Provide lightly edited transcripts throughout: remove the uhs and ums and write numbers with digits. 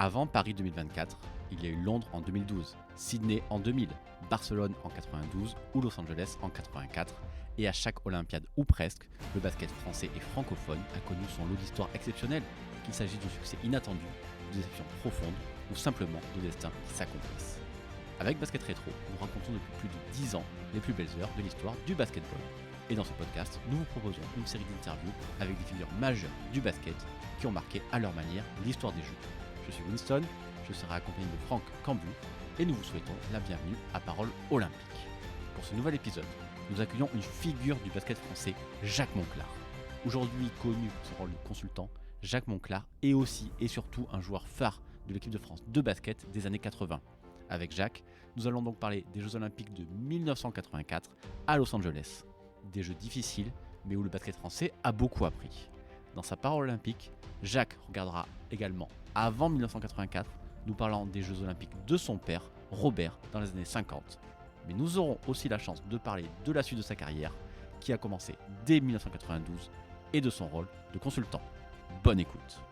Avant Paris 2024, il y a eu Londres en 2012, Sydney en 2000, Barcelone en 92 ou Los Angeles en 84. Et à chaque Olympiade ou presque, le basket français et francophone a connu son lot d'histoires exceptionnelles, qu'il s'agisse de succès inattendus, de déceptions profondes ou simplement de destins qui s'accomplissent. Avec Basket Rétro, nous racontons depuis plus de 10 ans les plus belles heures de l'histoire du basketball. Et dans ce podcast, nous vous proposons une série d'interviews avec des figures majeures du basket qui ont marqué à leur manière l'histoire des Jeux. Je suis Winston, je serai accompagné de Franck Cambu et nous vous souhaitons la bienvenue à Parole Olympique. Pour ce nouvel épisode, nous accueillons une figure du basket français, Jacques Monclar. Aujourd'hui connu pour son rôle de consultant, Jacques Monclar est aussi et surtout un joueur phare de l'équipe de France de basket des années 80. Avec Jacques, nous allons donc parler des Jeux Olympiques de 1984 à Los Angeles. Des jeux difficiles, mais où le basket français a beaucoup appris. Dans sa parole olympique, Jacques regardera également avant 1984, nous parlant des Jeux Olympiques de son père, Robert, dans les années 50. Mais nous aurons aussi la chance de parler de la suite de sa carrière, qui a commencé dès 1992, et de son rôle de consultant. Bonne écoute.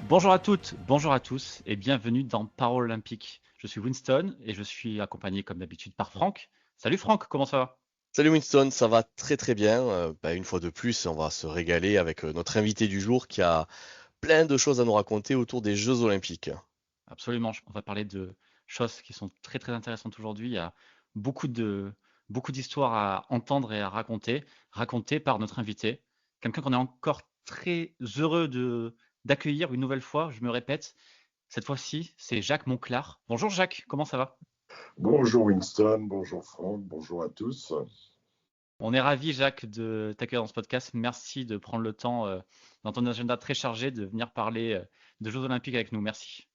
Bonjour à toutes, bonjour à tous et bienvenue dans Parole Olympique. Je suis Winston et je suis accompagné comme d'habitude par Franck. Salut Franck, comment ça va ? Salut Winston, ça va très très bien. Une fois de plus, on va se régaler avec notre invité du jour qui a plein de choses à nous raconter autour des Jeux Olympiques. Absolument, on va parler de choses qui sont très très intéressantes aujourd'hui. Il y a beaucoup d'histoires à entendre et à racontées par notre invité. Quelqu'un qu'on est encore très heureux d'accueillir une nouvelle fois, je me répète. Cette fois-ci, c'est Jacques Monclar. Bonjour Jacques, comment ça va ? Bonjour Winston, bonjour Franck, bonjour à tous. On est ravis, Jacques, de t'accueillir dans ce podcast. Merci de prendre le temps, dans ton agenda très chargé, de venir parler de Jeux Olympiques avec nous. Merci.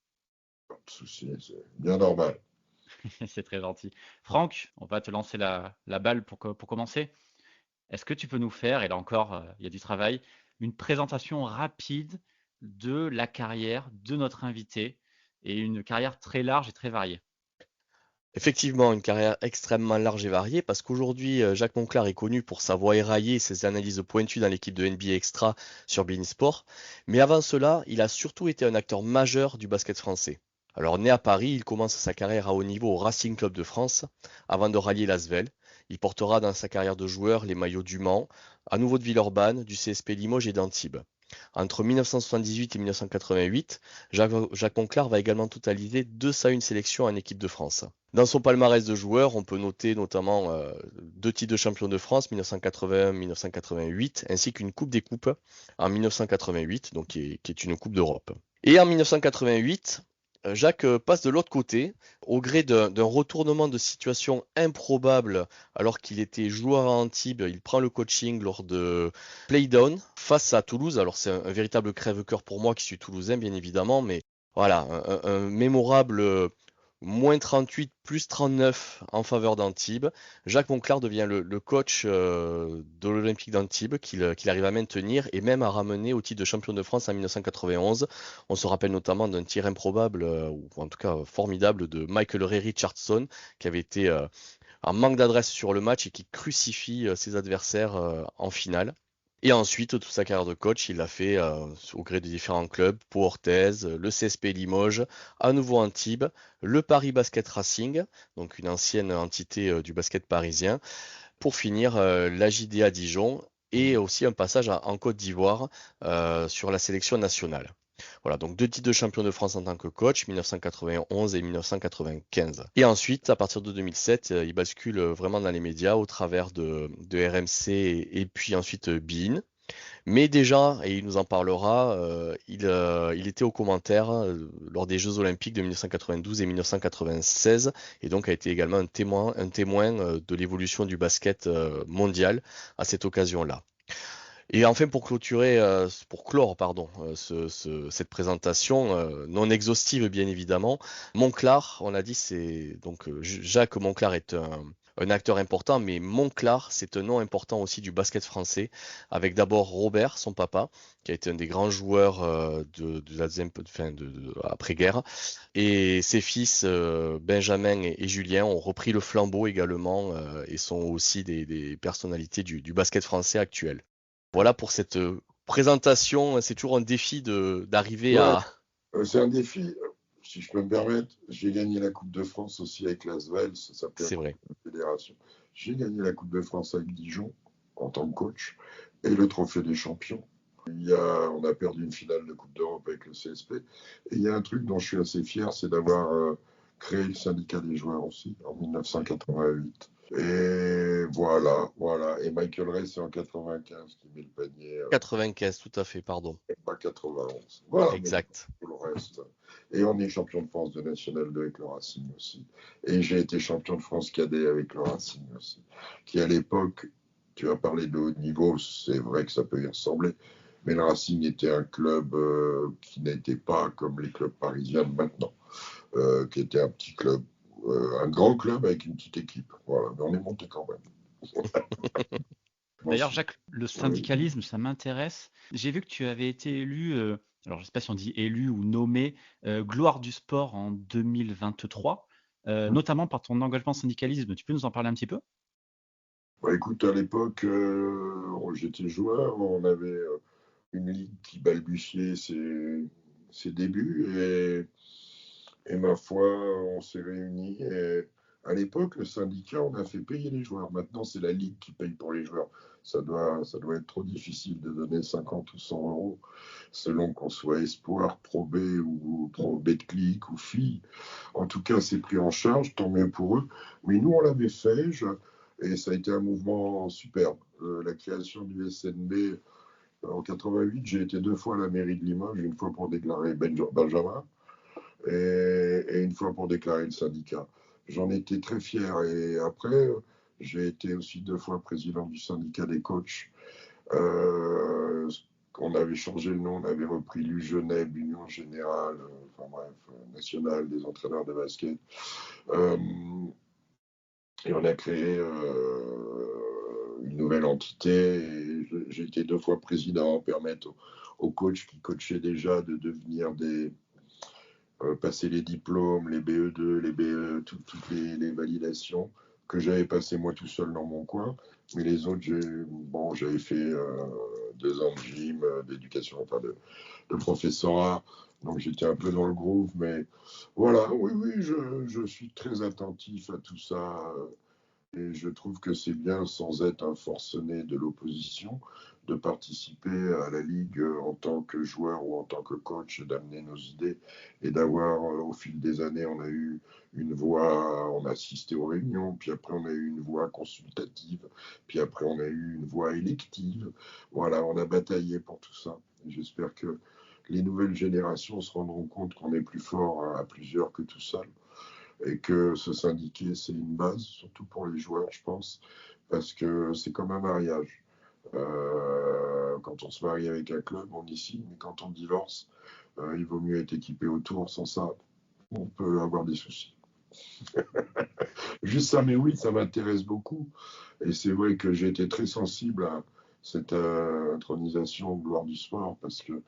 Pas de souci, c'est bien normal. C'est très gentil. Franck, on va te lancer la balle pour commencer. Est-ce que tu peux nous faire, et là encore, il y a du travail, une présentation rapide de la carrière de notre invité, et une carrière très large et très variée. Effectivement, une carrière extrêmement large et variée parce qu'aujourd'hui, Jacques Monclar est connu pour sa voix éraillée et ses analyses pointues dans l'équipe de NBA Extra sur beIN Sport. Mais avant cela, il a surtout été un acteur majeur du basket français. Alors, né à Paris, il commence sa carrière à haut niveau au Racing Club de France avant de rallier l'Asvel. Il portera dans sa carrière de joueur les maillots du Mans, à nouveau de Villeurbanne, du CSP Limoges et d'Antibes. Entre 1978 et 1988, Jacques Monclar va également totaliser 201 sélections en équipe de France. Dans son palmarès de joueur, on peut noter notamment 2 titres de champion de France, 1981-1988, ainsi qu'une Coupe des Coupes en 1988, donc qui est une Coupe d'Europe. Et en 1988, Jacques passe de l'autre côté, au gré d'un retournement de situation improbable alors qu'il était joueur à Antibes. Il prend le coaching lors de Playdown face à Toulouse. Alors c'est un véritable crève-cœur pour moi qui suis toulousain bien évidemment, mais voilà, un mémorable moins 38, plus 39 en faveur d'Antibes. Jacques Monclar devient le coach de l'Olympique d'Antibes qu'il arrive à maintenir et même à ramener au titre de champion de France en 1991. On se rappelle notamment d'un tir improbable, ou en tout cas formidable, de Michael Ray Richardson qui avait été en manque d'adresse sur le match et qui crucifie ses adversaires en finale. Et ensuite, toute sa carrière de coach, il l'a fait au gré des différents clubs, Pau Orthez, le CSP Limoges, à nouveau Antibes, le Paris Basket Racing, donc une ancienne entité du basket parisien, pour finir la JDA Dijon et aussi un passage en Côte d'Ivoire sur la sélection nationale. Voilà, donc 2 titres de champion de France en tant que coach, 1991 et 1995. Et ensuite, à partir de 2007, il bascule vraiment dans les médias au travers de RMC et puis ensuite beIN. Mais déjà, et il nous en parlera, il était aux commentaires lors des Jeux Olympiques de 1992 et 1996, et donc a été également un témoin de l'évolution du basket mondial à cette occasion-là. Et enfin, pour clore, cette présentation non exhaustive bien évidemment, Monclar, on a dit, Jacques Monclar est un acteur important, mais Monclar, c'est un nom important aussi du basket français, avec d'abord Robert, son papa, qui a été un des grands joueurs de la après-guerre, et ses fils Benjamin et Julien ont repris le flambeau également et sont aussi des personnalités du basket français actuel. Voilà pour cette présentation. C'est toujours un défi d'arriver Ouais, à... c'est un défi. Si je peux me permettre, j'ai gagné la Coupe de France aussi avec l'Asvel, ça s'appelait C'est vrai. la fédération. J'ai gagné la Coupe de France avec Dijon en tant que coach et le Trophée des champions. On a perdu une finale de Coupe d'Europe avec le CSP. Et il y a un truc dont je suis assez fier, c'est d'avoir créé le syndicat des joueurs aussi en 1988. Et voilà. Et Michael Ray, c'est en 95 qui met le panier, 95, tout à fait, pardon. pas 91. Voilà, mais Exact. tout le reste. Et on est champion de France de National 2 avec le Racing aussi. Et j'ai été champion de France cadet avec le Racing aussi. Qui à l'époque, tu as parlé de haut niveau, c'est vrai que ça peut y ressembler. Mais le Racing était un club qui n'était pas comme les clubs parisiens de maintenant, qui était un petit club, un grand club avec une petite équipe. Voilà, mais on est monté quand même. D'ailleurs, Jacques, le syndicalisme, ça m'intéresse. J'ai vu que tu avais été élu, alors je ne sais pas si on dit élu ou nommé, gloire du sport en 2023, notamment par ton engagement syndicalisme. Tu peux nous en parler un petit peu? Bah, écoute, à l'époque, j'étais joueur, on avait une ligue qui balbutiait ses débuts et ma foi, on s'est réunis. Et à l'époque, le syndicat, on a fait payer les joueurs. Maintenant, c'est la ligue qui paye pour les joueurs. Ça doit être trop difficile de donner 50 ou 100 euros selon qu'on soit espoir, pro B ou pro Betclic ou fille. En tout cas, c'est pris en charge, tant mieux pour eux. Mais nous, on l'avait fait et ça a été un mouvement superbe. La création du SNB en 88, j'ai été 2 fois à la mairie de Limoges, une fois pour déclarer Benjamin et une fois pour déclarer le syndicat. J'en étais très fier. Et après, j'ai été aussi 2 fois président du syndicat des coachs. On avait changé le nom, on avait repris l'UGENEB, Union Générale, enfin bref, Nationale des entraîneurs de basket. Et on a créé une nouvelle entité. Et j'ai été 2 fois président, permettre aux coachs qui coachaient déjà de devenir passer les diplômes, les BE2, les BE, toutes les validations que j'avais passées moi tout seul dans mon coin. Mais les autres, j'avais fait 2 ans de gym, d'éducation, enfin de professorat. Donc j'étais un peu dans le groove. Mais voilà, oui, je suis très attentif à tout ça. Et je trouve que c'est bien, sans être un forcené de l'opposition, de participer à la Ligue en tant que joueur ou en tant que coach, d'amener nos idées et d'avoir, au fil des années, on a eu une voix, on a assisté aux réunions, puis après on a eu une voix consultative, puis après on a eu une voix élective. Voilà, on a bataillé pour tout ça. Et j'espère que les nouvelles générations se rendront compte qu'on est plus fort à plusieurs que tout seul et que se syndiquer, c'est une base, surtout pour les joueurs, je pense, parce que c'est comme un mariage. Quand on se marie avec un club, on y signe, mais quand on divorce, il vaut mieux être équipé autour. Sans ça, on peut avoir des soucis. Juste ça, mais oui, ça m'intéresse beaucoup. Et c'est vrai que j'ai été très sensible à cette intronisation au gloire du sport, parce que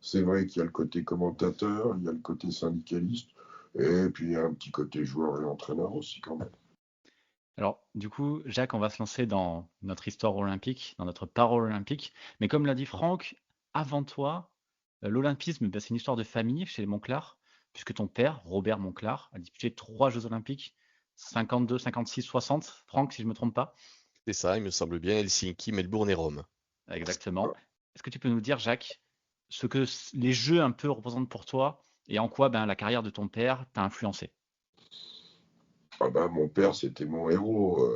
c'est vrai qu'il y a le côté commentateur, il y a le côté syndicaliste, et puis il y a un petit côté joueur et entraîneur aussi quand même. Alors, du coup, Jacques, on va se lancer dans notre histoire olympique, dans notre parole olympique. Mais comme l'a dit Franck, avant toi, l'olympisme, c'est une histoire de famille chez les Monclar, puisque ton père, Robert Monclar, a disputé 3 Jeux olympiques, 52, 56, 60. Franck, si je ne me trompe pas. C'est ça, il me semble bien, Helsinki, Melbourne et Rome. Exactement. Est-ce que tu peux nous dire, Jacques, ce que les Jeux un peu représentent pour toi et en quoi la carrière de ton père t'a influencé? Mon père, c'était mon héros.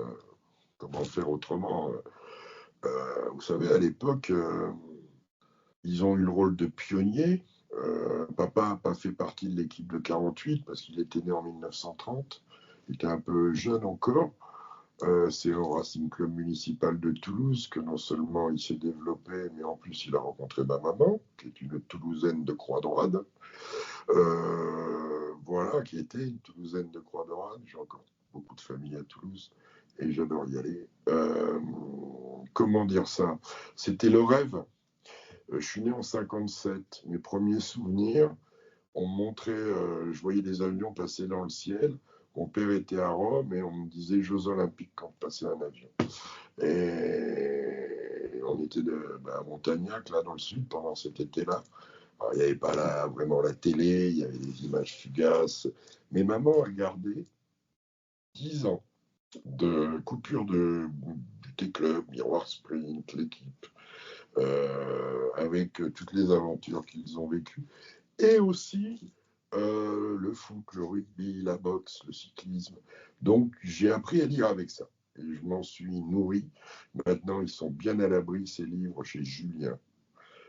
Comment faire autrement? Vous savez, à l'époque, ils ont eu le rôle de pionnier. Papa n'a pas fait partie de l'équipe de 48 parce qu'il était né en 1930. Il était un peu jeune encore. C'est au Racing Club municipal de Toulouse que non seulement il s'est développé, mais en plus il a rencontré ma maman, qui est une Toulousaine de Croix-Dorade. Voilà, qui était une Toulousaine de Croix-Dorade. J'ai encore beaucoup de famille à Toulouse. et j'adore y aller. Comment dire ça? C'était le rêve. Je suis né en 57. Mes premiers souvenirs, on me montrait, je voyais des avions passer dans le ciel. Mon père était à Rome et on me disait Jeux Olympiques quand passait un avion. Et on était à Montagnac, là, dans le sud, pendant cet été-là. Alors, il n'y avait pas vraiment la télé, il y avait des images fugaces. Mais maman a gardé 10 ans de coupure du T-Club, Miroir Sprint, l'équipe, avec toutes les aventures qu'ils ont vécues. Et aussi le foot, le rugby, la boxe, le cyclisme. Donc j'ai appris à lire avec ça. Et je m'en suis nourri. Maintenant, ils sont bien à l'abri, ces livres, chez Julien.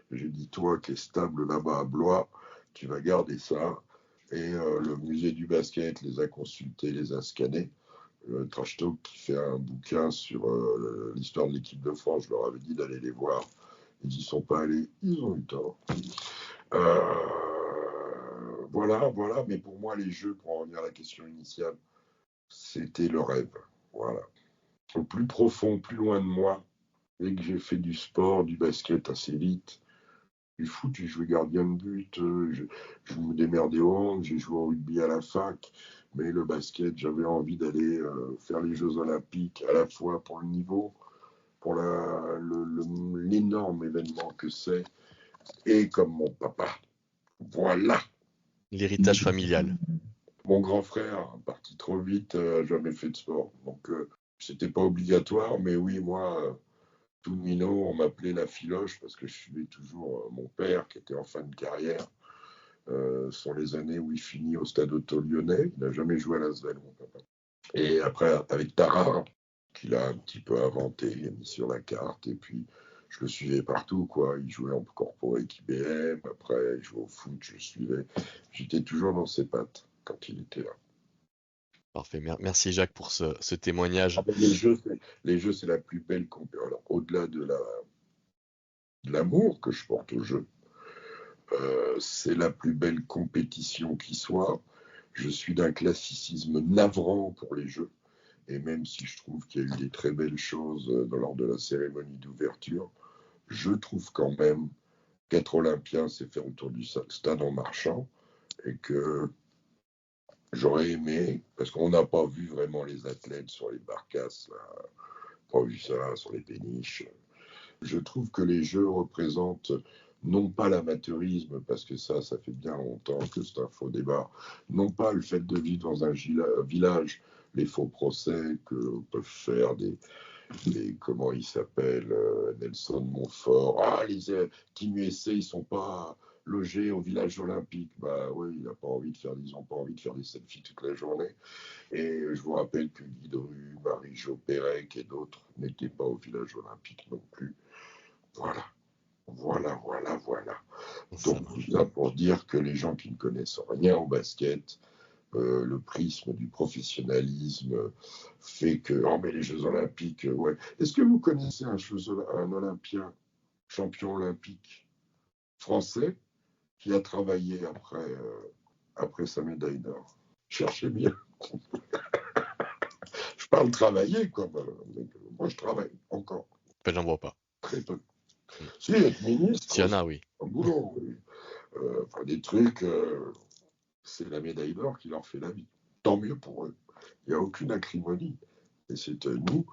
J'ai dit, toi qui es stable là-bas à Blois, tu vas garder ça. Et le musée du basket les a consultés, les a scannés. Le Trash Talk qui fait un bouquin sur l'histoire de l'équipe de France, je leur avais dit d'aller les voir. Ils n'y sont pas allés, ils ont eu tort. Voilà, mais pour moi, les jeux, pour en revenir à la question initiale, c'était le rêve. Voilà. Au plus profond, plus loin de moi, dès que j'ai fait du sport, du basket assez vite, du foot, j'ai joué gardien de but, je me démerdais au hand, j'ai joué au rugby à la fac, mais le basket, j'avais envie d'aller faire les Jeux Olympiques, à la fois pour le niveau, pour l'énorme événement que c'est, et comme mon papa. Voilà. L'héritage familial. Mon grand frère, parti trop vite, n'a jamais fait de sport. Donc, c'était pas obligatoire, mais oui, moi, tout minot, on m'appelait la filoche parce que je suivais toujours mon père qui était en fin de carrière. Sont les années où il finit au Stade Auto Lyonnais. Il n'a jamais joué à l'Asvel, mon papa. Et après, avec Tarare, qu'il a un petit peu inventé, il a mis sur la carte. Et puis, je le suivais partout, quoi. Il jouait en corporate IBM. Après, il jouait au foot, je le suivais. J'étais toujours dans ses pattes quand il était là. Parfait. Merci Jacques pour ce témoignage. Les jeux, c'est la plus belle compétition. Alors, au-delà de l'amour que je porte aux jeux, c'est la plus belle compétition qui soit. Je suis d'un classicisme navrant pour les jeux. Et même si je trouve qu'il y a eu des très belles choses lors de la cérémonie d'ouverture, je trouve quand même qu'être olympien, c'est faire le tour du stade en marchant. Et que j'aurais aimé, parce qu'on n'a pas vu vraiment les athlètes sur les barcasses, là, pas vu ça sur les péniches. Je trouve que les jeux représentent non pas l'amateurisme, parce que ça fait bien longtemps que c'est un faux débat, non pas le fait de vivre dans un village, les faux procès que peuvent faire des comment il s'appelle, Nelson Montfort. Ah, les Team USA, ils sont pas logés au village olympique. Bah oui, ils n'ont pas envie de faire des selfies toute la journée. Et je vous rappelle que Guy Dru, Marie-Jo Pérec et d'autres n'étaient pas au village olympique non plus. Voilà. Donc tout ça pour dire que les gens qui ne connaissent rien au basket, le prisme du professionnalisme fait que mais les Jeux Olympiques, ouais. Est-ce que vous connaissez un Olympien, champion olympique français, qui a travaillé après sa médaille d'or? Cherchez bien. Je parle travailler, quoi. Moi, je travaille encore. J'en vois pas. Très peu. Si, être ministre. S'il y en a, oui. Un boulot, oui. Des trucs, c'est la médaille d'or qui leur fait la vie. Tant mieux pour eux. Il n'y a aucune acrimonie. Et c'est nous,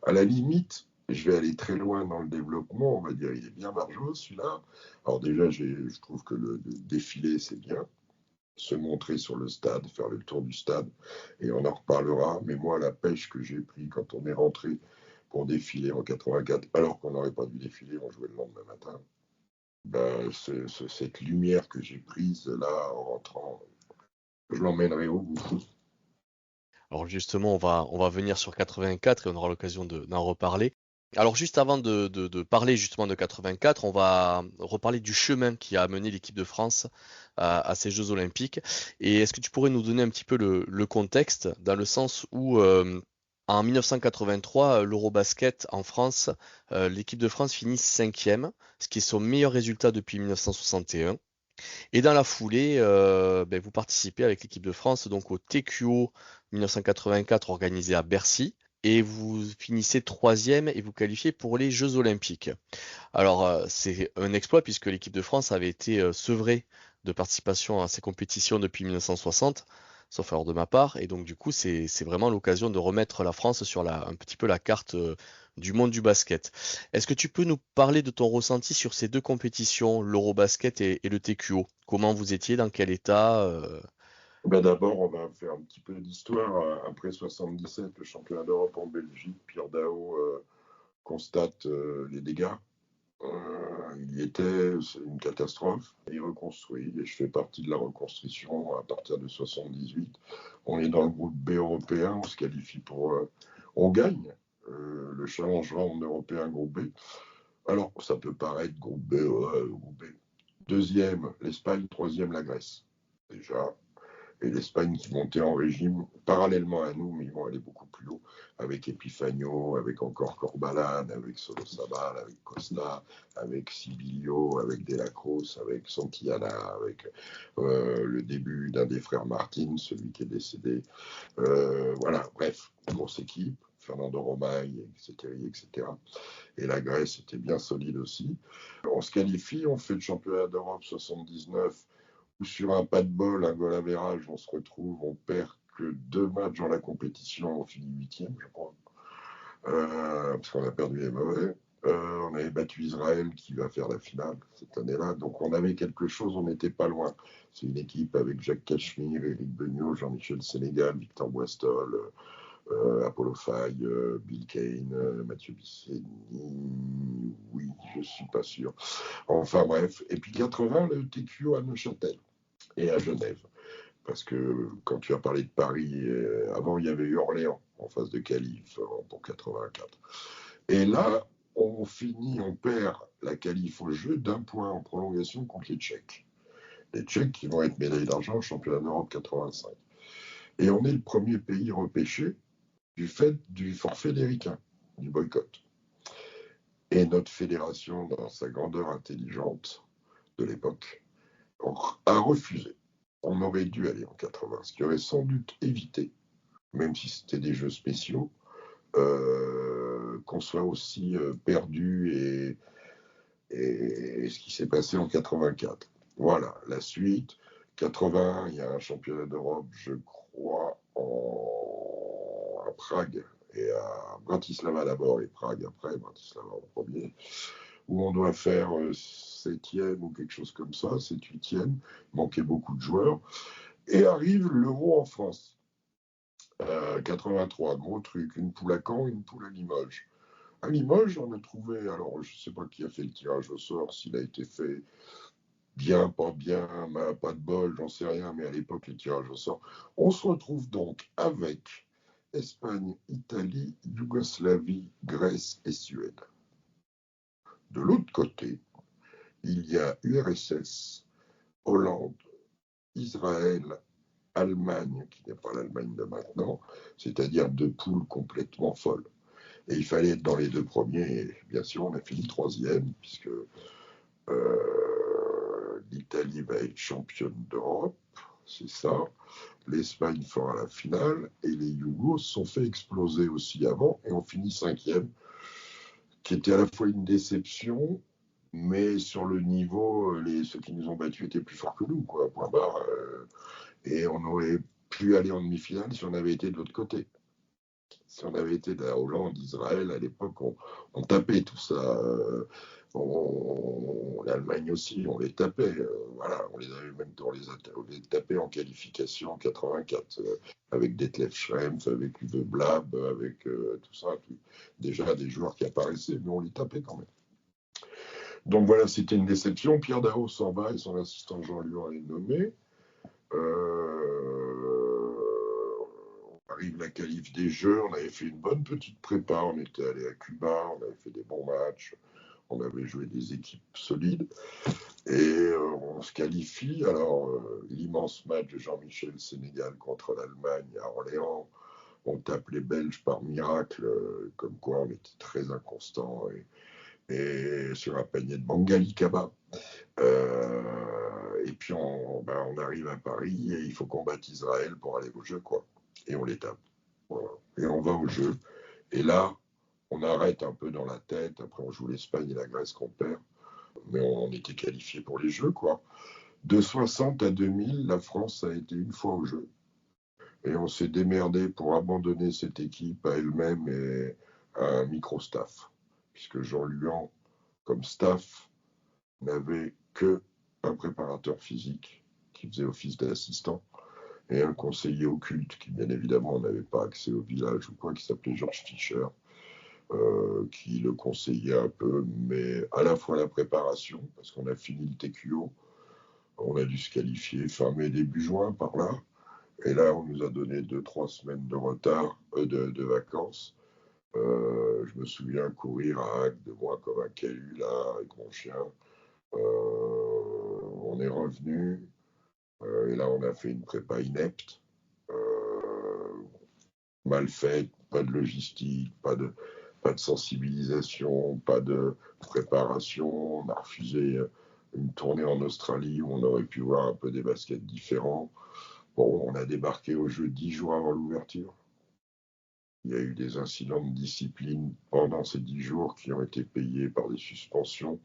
à la limite, je vais aller très loin dans le développement, on va dire, il est bien margeau celui-là. Alors déjà, je trouve que le défilé, c'est bien. Se montrer sur le stade, faire le tour du stade, et on en reparlera. Mais moi, la pêche que j'ai pris quand on est rentré pour défiler en 84, alors qu'on n'aurait pas dû défiler, on jouait le lendemain matin, cette lumière que j'ai prise là en rentrant, je l'emmènerai au bout. Alors justement, on va venir sur 84 et on aura l'occasion d'en reparler. Alors juste avant de parler justement de 84, on va reparler du chemin qui a amené l'équipe de France à ces Jeux Olympiques. Et est-ce que tu pourrais nous donner un petit peu le contexte, dans le sens où en 1983, l'Eurobasket en France, l'équipe de France finit 5e, ce qui est son meilleur résultat depuis 1961. Et dans la foulée, vous participez avec l'équipe de France donc au TQO 1984 organisé à Bercy. et vous finissez 3e et vous qualifiez pour les Jeux Olympiques. Alors, c'est un exploit puisque l'équipe de France avait été sevrée de participation à ces compétitions depuis 1960, sauf erreur de ma part. Et donc, du coup, c'est vraiment l'occasion de remettre la France sur un petit peu la carte du monde du basket. Est-ce que tu peux nous parler de ton ressenti sur ces deux compétitions, l'Eurobasket et le TQO? Comment vous étiez, dans quel état? Ben d'abord, on va faire un petit peu d'histoire. Après 77, le championnat d'Europe en Belgique, Pierre Daho constate les dégâts. Il y était, c'est une catastrophe. Il reconstruit, et je fais partie de la reconstruction à partir de 78. On est dans le groupe B européen, on se qualifie pour. On gagne le challenge round européen groupe B. Alors, ça peut paraître groupe B, groupe B. Deuxième, l'Espagne. Troisième, la Grèce. Déjà, et l'Espagne qui montait en régime parallèlement à nous, mais ils vont aller beaucoup plus haut, avec Epifanio, avec encore Corbalan, avec Solosabal, avec Costa, avec Sibilio, avec De la Cruz, avec Santillana, avec le début d'un des frères Martin, celui qui est décédé. Voilà, bref, grosse équipe. Fernando Romagne, etc., etc. Et la Grèce était bien solide aussi. On se qualifie, on fait le championnat d'Europe 79, où sur un pas de bol, un goal average, on se retrouve, on perd que 2 matchs dans la compétition, on finit 8e, je crois, parce qu'on a perdu les mauvais. On avait battu Israël qui va faire la finale cette année-là, donc on avait quelque chose, on n'était pas loin. C'est une équipe avec Jacques Cachemire, Éric Beugnot, Jean-Michel Sénégal, Victor Boistol, Apollo Faye, Bill Kane, Mathieu Bisseni, oui, je suis pas sûr. Enfin bref, et puis 80, le TQO à Neuchâtel et à Genève. Parce que quand tu as parlé de Paris, avant il y avait eu Orléans en face de qualif pour 84. Et là, on finit, on perd la qualif au jeu d'un point en prolongation contre les Tchèques. Les Tchèques qui vont être médaillés d'argent au championnat d'Europe 85. Et on est le premier pays repêché du fait du forfait des ricains, du boycott. Et notre fédération, dans sa grandeur intelligente de l'époque, a refusé. On aurait dû aller en 80, ce qui aurait sans doute évité, même si c'était des jeux spéciaux, qu'on soit aussi perdu et ce qui s'est passé en 84. Voilà, la suite. 80, il y a un championnat d'Europe, je crois, à Prague et à Bratislava d'abord et Prague après, Bratislava en premier, où on doit faire 7e ou quelque chose comme ça, 7-8e, manquait beaucoup de joueurs. Et arrive l'Euro en France. 83, gros truc, une poule à Caen, une poule à Limoges. À Limoges, on a trouvé, alors je ne sais pas qui a fait le tirage au sort, s'il a été fait bien, pas bien, pas de bol, j'en sais rien, mais à l'époque, les tirages au sort. On se retrouve donc avec Espagne, Italie, Yougoslavie, Grèce et Suède. De l'autre côté, il y a URSS, Hollande, Israël, Allemagne, qui n'est pas l'Allemagne de maintenant, c'est-à-dire deux poules complètement folles. Et il fallait être dans les deux premiers, et bien sûr, on a fini 3e, puisque l'Italie va être championne d'Europe, c'est ça. L'Espagne fera la finale, et les Yougos se sont fait exploser aussi avant, et on finit 5e, qui était à la fois une déception, mais sur le niveau, ceux qui nous ont battus étaient plus forts que nous, quoi, point barre. Et on aurait pu aller en demi-finale si on avait été de l'autre côté. Si on avait été de la Hollande, d'Israël, à l'époque, on tapait tout ça. L'Allemagne aussi, on les tapait. Voilà, on les avait même on les tapait en qualification en 84, avec Detlef Schrempf, avec Uwe Blab, avec tout ça. Déjà des joueurs qui apparaissaient, mais on les tapait quand même. Donc voilà, c'était une déception. Pierre Daho s'en va et son assistant Jean-Luan est nommé. Arrive la qualif des Jeux, on avait fait une bonne petite prépa, on était allé à Cuba, on avait fait des bons matchs, on avait joué des équipes solides, et on se qualifie. Alors, l'immense match de Jean-Michel Sénégal contre l'Allemagne à Orléans, on tape les Belges par miracle, comme quoi on était très inconstant, et sur un panier de Bangali Kaba. Et puis on arrive à Paris et il faut qu'on batte Israël pour aller au jeu, quoi. Et on les tape. Voilà. Et on va au jeu Et là, on arrête un peu dans la tête. Après, on joue l'Espagne et la Grèce qu'on perd. Mais on était qualifiés pour les Jeux, quoi. De 60 à 2000, la France a été une fois aux Jeux. Et on s'est démerdé pour abandonner cette équipe à elle-même et à un micro-staff. Puisque Jean Luan, comme staff, n'avait que un préparateur physique qui faisait office d'assistant et un conseiller occulte qui, bien évidemment, n'avait pas accès au village ou quoi, qui s'appelait Georges Fischer, qui le conseillait un peu, mais à la fois la préparation, parce qu'on a fini le TQO, on a dû se qualifier fin mai, début juin, par là, et là, on nous a donné 2-3 semaines de retard, de vacances. Je me souviens courir à Agde, de moi comme un cahu, là, avec mon chien. On est revenu, et là, on a fait une prépa inepte, mal faite, pas de logistique, pas de sensibilisation, pas de préparation. On a refusé une tournée en Australie où on aurait pu voir un peu des baskets différents. Bon, on a débarqué au jeu 10 jours avant l'ouverture. Il y a eu des incidents de discipline pendant ces 10 jours qui ont été payés par des suspensions.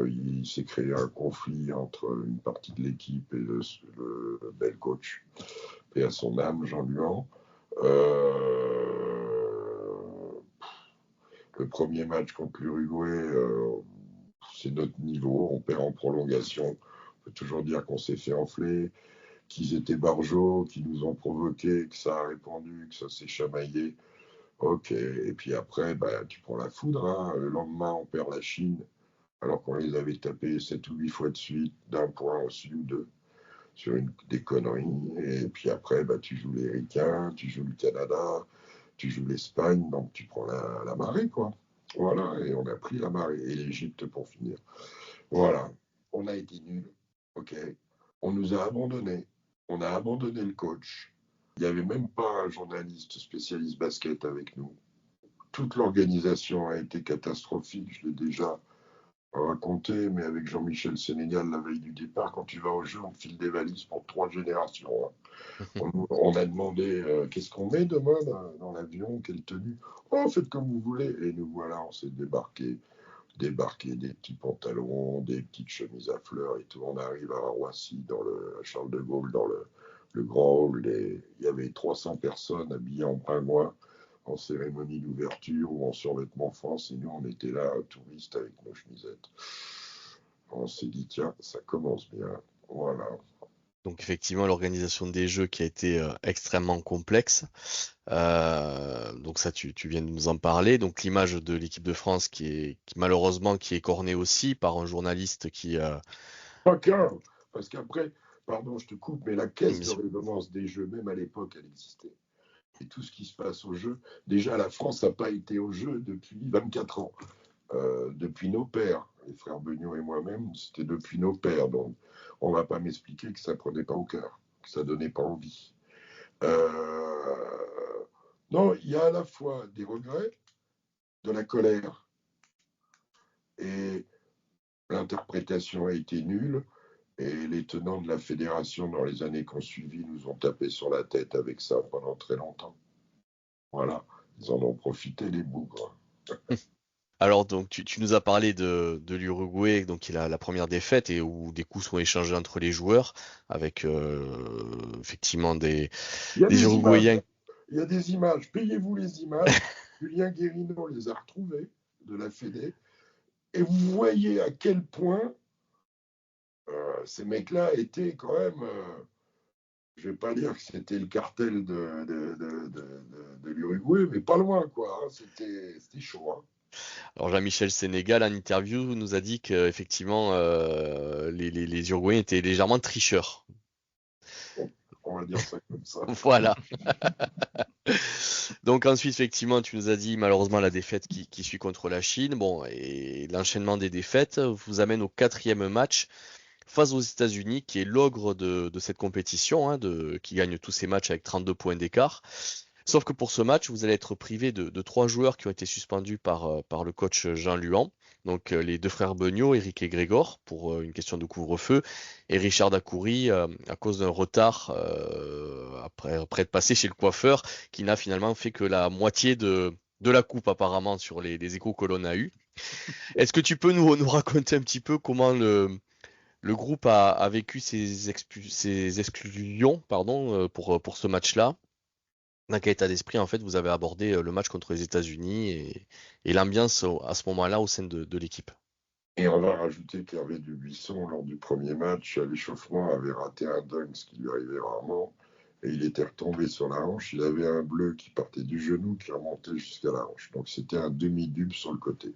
Il s'est créé un conflit entre une partie de l'équipe et le bel coach, et à son âme, Jean Luan. Le premier match contre l'Uruguay, c'est notre niveau, on perd en prolongation. On peut toujours dire qu'on s'est fait enfler, qu'ils étaient barjots, qu'ils nous ont provoqué, que ça a répandu, que ça s'est chamaillé. Ok, et puis après, tu prends la foudre. Hein. Le lendemain, on perd la Chine, alors qu'on les avait tapés 7 ou 8 fois de suite, d'un point aussi ou deux, sur des conneries. Et puis après, tu joues les Ricains, tu joues le Canada, tu joues l'Espagne, donc tu prends la marée, quoi. Voilà, et on a pris la marée. Et l'Égypte pour finir. Voilà, on a été nuls, ok. On nous a abandonnés, on a abandonné le coach. Il n'y avait même pas un journaliste spécialiste basket avec nous. Toute l'organisation a été catastrophique, je l'ai déjà raconté, mais avec Jean-Michel Sénégal, la veille du départ, quand tu vas au jeu, on te file des valises pour 3 générations. Hein. On a demandé qu'est-ce qu'on met demain dans l'avion, quelle tenue. Oh, faites comme vous voulez. Et nous voilà, on s'est débarqué des petits pantalons, des petites chemises à fleurs et tout. On arrive à Roissy, à Charles de Gaulle, dans le grand hall. Il y avait 300 personnes habillées en pingouin, en cérémonie d'ouverture ou en survêtement France. Et nous, on était là, touristes, avec nos chemisettes. On s'est dit, tiens, ça commence bien. Voilà. Donc effectivement, l'organisation des Jeux qui a été extrêmement complexe. Donc ça, tu viens de nous en parler. Donc l'image de l'équipe de France qui malheureusement qui est cornée aussi par un journaliste qui... Pas qu'un, parce qu'après, pardon, je te coupe, mais la caisse de résonance des Jeux, même à l'époque, elle existait. Et tout ce qui se passe aux Jeux, déjà la France n'a pas été aux Jeux depuis 24 ans. Depuis nos pères, les frères Beugnot et moi-même, c'était depuis nos pères. Donc, on ne va pas m'expliquer que ça ne prenait pas au cœur, que ça ne donnait pas envie. Non, il y a à la fois des regrets, de la colère, et l'interprétation a été nulle, et les tenants de la fédération dans les années qui ont suivi nous ont tapé sur la tête avec ça pendant très longtemps. Voilà, ils en ont profité, les bougres. Alors donc tu nous as parlé de l'Uruguay, donc il a la première défaite et où des coups sont échangés entre les joueurs avec effectivement des Uruguayens. Il y a des images, payez-vous les images. Julien Guérino les a retrouvées de la Fédé et vous voyez à quel point ces mecs-là étaient quand même, je ne vais pas dire que c'était le cartel de l'Uruguay, mais pas loin, quoi. Hein. C'était chaud. Hein. Alors Jean-Michel Sénégal, en interview, nous a dit qu'effectivement les Uruguayens étaient légèrement tricheurs. On va dire ça comme ça. Voilà. Donc ensuite, effectivement, tu nous as dit malheureusement la défaite qui suit contre la Chine. Bon, et l'enchaînement des défaites vous amène au 4e match face aux États-Unis, qui est l'ogre de cette compétition, hein, qui gagne tous ses matchs avec 32 points d'écart. Sauf que pour ce match, vous allez être privé de 3 joueurs qui ont été suspendus par le coach Jean Luan. Donc les 2 frères Beugnot, Eric et Grégor, pour une question de couvre-feu, et Richard Dacoury à cause d'un retard après être passé chez le coiffeur, qui n'a finalement fait que la moitié de de la coupe apparemment sur les échos que l'on a eus. Est-ce que tu peux nous raconter un petit peu comment le groupe a vécu ces exclusions pour ce match-là? Dans quel état d'esprit en fait vous avez abordé le match contre les États-Unis et l'ambiance à ce moment-là au sein de l'équipe? Et on va rajouter qu'Hervé Dubuisson, lors du premier match, à l'échauffement, avait raté un dunk, ce qui lui arrivait rarement. Et il était retombé sur la hanche. Il avait un bleu qui partait du genou, qui remontait jusqu'à la hanche. Donc c'était un demi-dub sur le côté.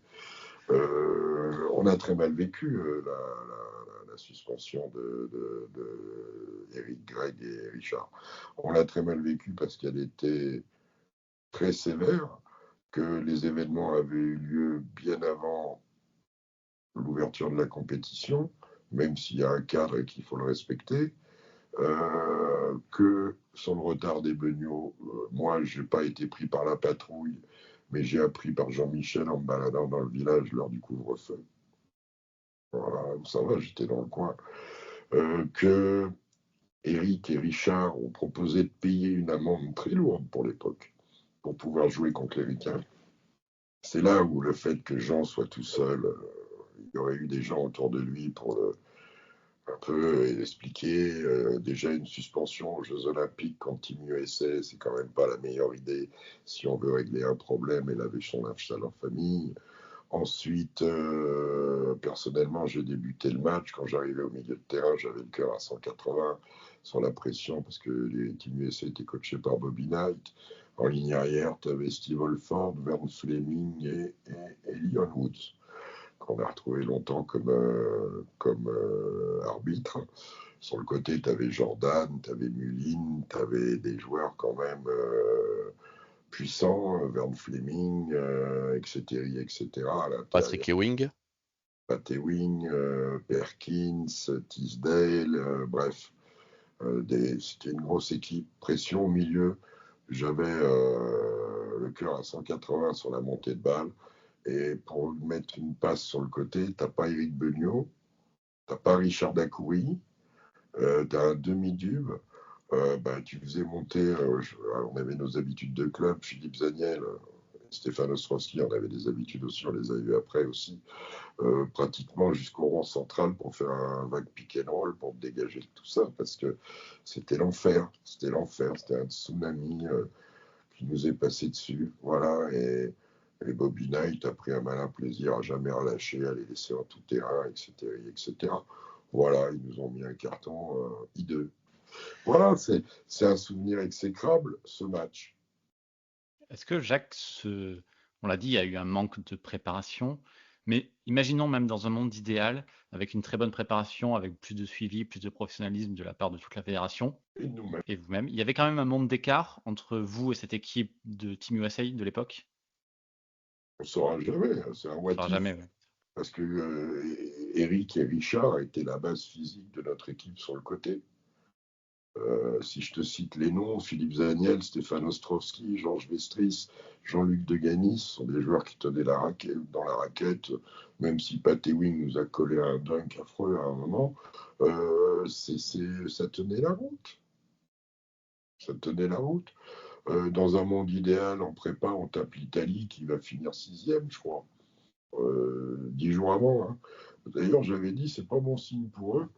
On a très mal vécu la suspension de Eric, Greg et Richard. On l'a très mal vécu parce qu'elle était très sévère, que les événements avaient eu lieu bien avant l'ouverture de la compétition, même s'il y a un cadre et qu'il faut le respecter, que sur le retard des Beugnot, moi, je n'ai pas été pris par la patrouille, mais j'ai appris par Jean-Michel en me baladant dans le village lors du couvre-feu. Voilà, ça va, j'étais dans le coin. Que Eric et Richard ont proposé de payer une amende très lourde pour l'époque, pour pouvoir jouer contre les Ricains. C'est là où le fait que Jean soit tout seul, il y aurait eu des gens autour de lui pour un peu expliquer. Déjà, une suspension aux Jeux Olympiques contre Team USA, c'est quand même pas la meilleure idée si on veut régler un problème et laver son linge sale en famille. Ensuite, personnellement, j'ai débuté le match. Quand j'arrivais au milieu de terrain, j'avais le cœur à 180 sur la pression parce que les Team USA étaient coachés par Bobby Knight. En ligne arrière, tu avais Steve Holford, Vern Fleming et Leon Woods, qu'on a retrouvé longtemps comme arbitre. Sur le côté, tu avais Jordan, tu avais Mullin, tu avais des joueurs quand même puissants, Vern Fleming, etc. Là, Patrick Ewing. Pat Ewing, Perkins, Tisdale, bref. C'était une grosse équipe, pression au milieu. J'avais le cœur à 180 sur la montée de balle. Et pour mettre une passe sur le côté, t'as pas Eric Beugnot, t'as pas Richard Dacoury, t'as un demi-dub. Tu faisais monter, on avait nos habitudes de club, Philippe Zaniel, Stéphane Ostrowski, on avait des habitudes aussi, on les a eu après aussi, pratiquement jusqu'au rond central pour faire un vague pick and roll pour dégager tout ça, parce que c'était l'enfer, c'était un tsunami qui nous est passé dessus, voilà, et Bobby Knight a pris un malin plaisir à jamais relâcher, à les laisser en tout terrain, etc. Voilà, ils nous ont mis un carton hideux. Voilà, c'est un souvenir exécrable, ce match. Est-ce que Jacques, on l'a dit, il y a eu un manque de préparation, mais imaginons même dans un monde idéal, avec une très bonne préparation, avec plus de suivi, plus de professionnalisme de la part de toute la fédération Et nous-mêmes, et vous-même, il y avait quand même un monde d'écart entre vous et cette équipe de Team USA de l'époque? on ne saura jamais, c'est un On what saura if, jamais, ouais. parce que Eric et Richard étaient la base physique de notre équipe sur le côté. Si je te cite les noms, Philippe Zaniel, Stéphane Ostrowski, Georges Vestris, Jean-Luc Deganis, sont des joueurs qui tenaient dans la raquette, même si Pat Ewing nous a collé un dunk affreux à un moment, ça tenait la route. Ça tenait la route. Dans un monde idéal, en prépa, on tape l'Italie qui va finir 6e, je crois, 10 jours avant. Hein. D'ailleurs, j'avais dit, c'est pas bon signe pour eux.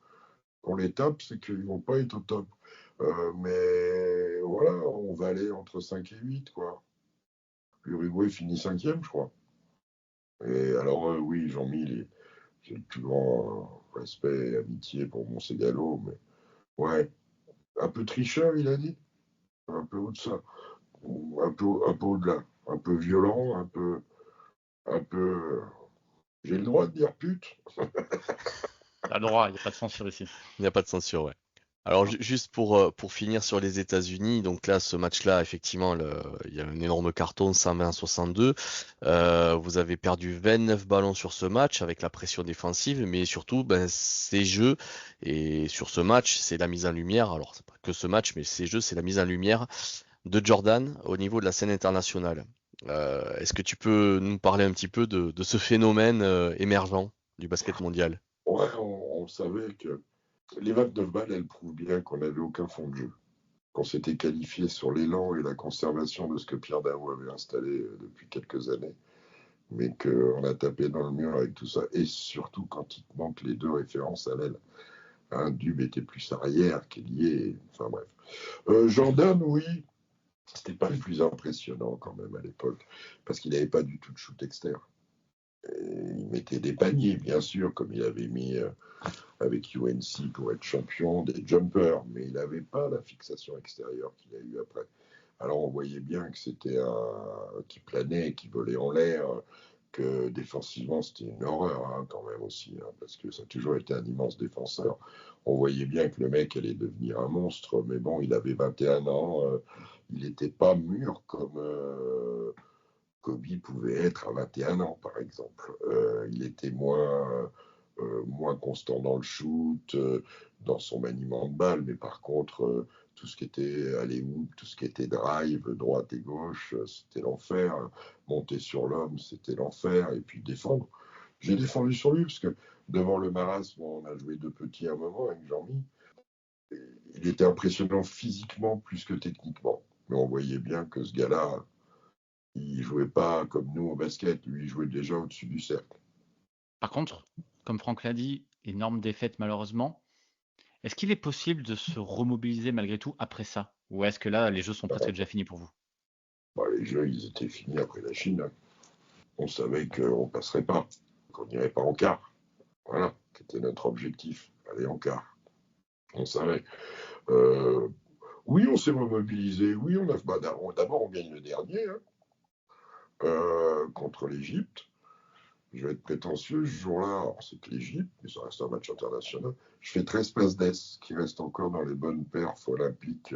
Qu'on les tape, c'est qu'ils vont pas être au top. Mais voilà, on va aller entre 5 et 8, quoi. L'Uruguay finit 5e, je crois. Et alors, oui, Jean-Mi, j'ai le plus grand respect et amitié pour Monsegallo, mais ouais, un peu tricheur, il a dit. Un peu au de ça. Un peu au-delà. Un peu violent, un peu. J'ai le droit de dire pute. T'as le droit, il n'y a pas de censure ici. Il n'y a pas de censure, ouais. Alors juste pour finir sur les États-Unis, donc là ce match-là effectivement il y a un énorme carton 120-62. Vous avez perdu 29 ballons sur ce match avec la pression défensive, mais surtout ces jeux et sur ce match c'est la mise en lumière. Alors c'est pas que ce match, mais ces jeux c'est la mise en lumière de Jordan au niveau de la scène internationale. Est-ce que tu peux nous parler un petit peu de ce phénomène émergent du basket mondial? Ouais, on savait que les 29 balles, elles prouvent bien qu'on n'avait aucun fond de jeu. qu'on s'était qualifié sur l'élan et la conservation de ce que Pierre Daou avait installé depuis quelques années, mais qu'on a tapé dans le mur avec tout ça, et surtout quand il te manque les 2 références à l'aile. Dub était plus arrière qu'ailier, enfin bref. Jordan, oui, c'était pas le plus impressionnant quand même à l'époque, parce qu'il n'avait pas du tout de shoot externe. Il mettait des paniers, bien sûr, comme il avait mis avec UNC pour être champion des jumpers, mais il n'avait pas la fixation extérieure qu'il a eu après. Alors on voyait bien que c'était qui planait, qui volait en l'air, que défensivement c'était une horreur quand même aussi, parce que ça a toujours été un immense défenseur. On voyait bien que le mec allait devenir un monstre, mais bon, il avait 21 ans, il n'était pas mûr comme Kobe pouvait être à 21 ans, par exemple. Il était moins constant dans le shoot, dans son maniement de balle, mais par contre, tout ce qui était alley-oop, tout ce qui était drive, droite et gauche, c'était l'enfer. Monter sur l'homme, c'était l'enfer. Et puis défendre. J'ai défendu sur lui, parce que devant le marasme, on a joué 2 petits à un moment avec Jean-Mi. Il était impressionnant physiquement plus que techniquement. Mais on voyait bien que ce gars-là, il jouait pas comme nous au basket, lui il jouait déjà au-dessus du cercle. Par contre, comme Franck l'a dit, énorme défaite malheureusement. Est-ce qu'il est possible de se remobiliser malgré tout après ça? Ou est-ce que là, les jeux sont presque déjà finis pour vous? Les jeux, ils étaient finis après la Chine. On savait qu'on passerait pas, qu'on n'irait pas en quart. Voilà, c'était notre objectif, aller en quart. On savait. Oui, on s'est remobilisé. Oui, d'abord, on gagne le dernier contre l'Égypte. Je vais être prétentieux, ce jour-là, c'est que l'Égypte, mais ça reste un match international. Je fais 13 passes d'ess, qui reste encore dans les bonnes perfs olympiques.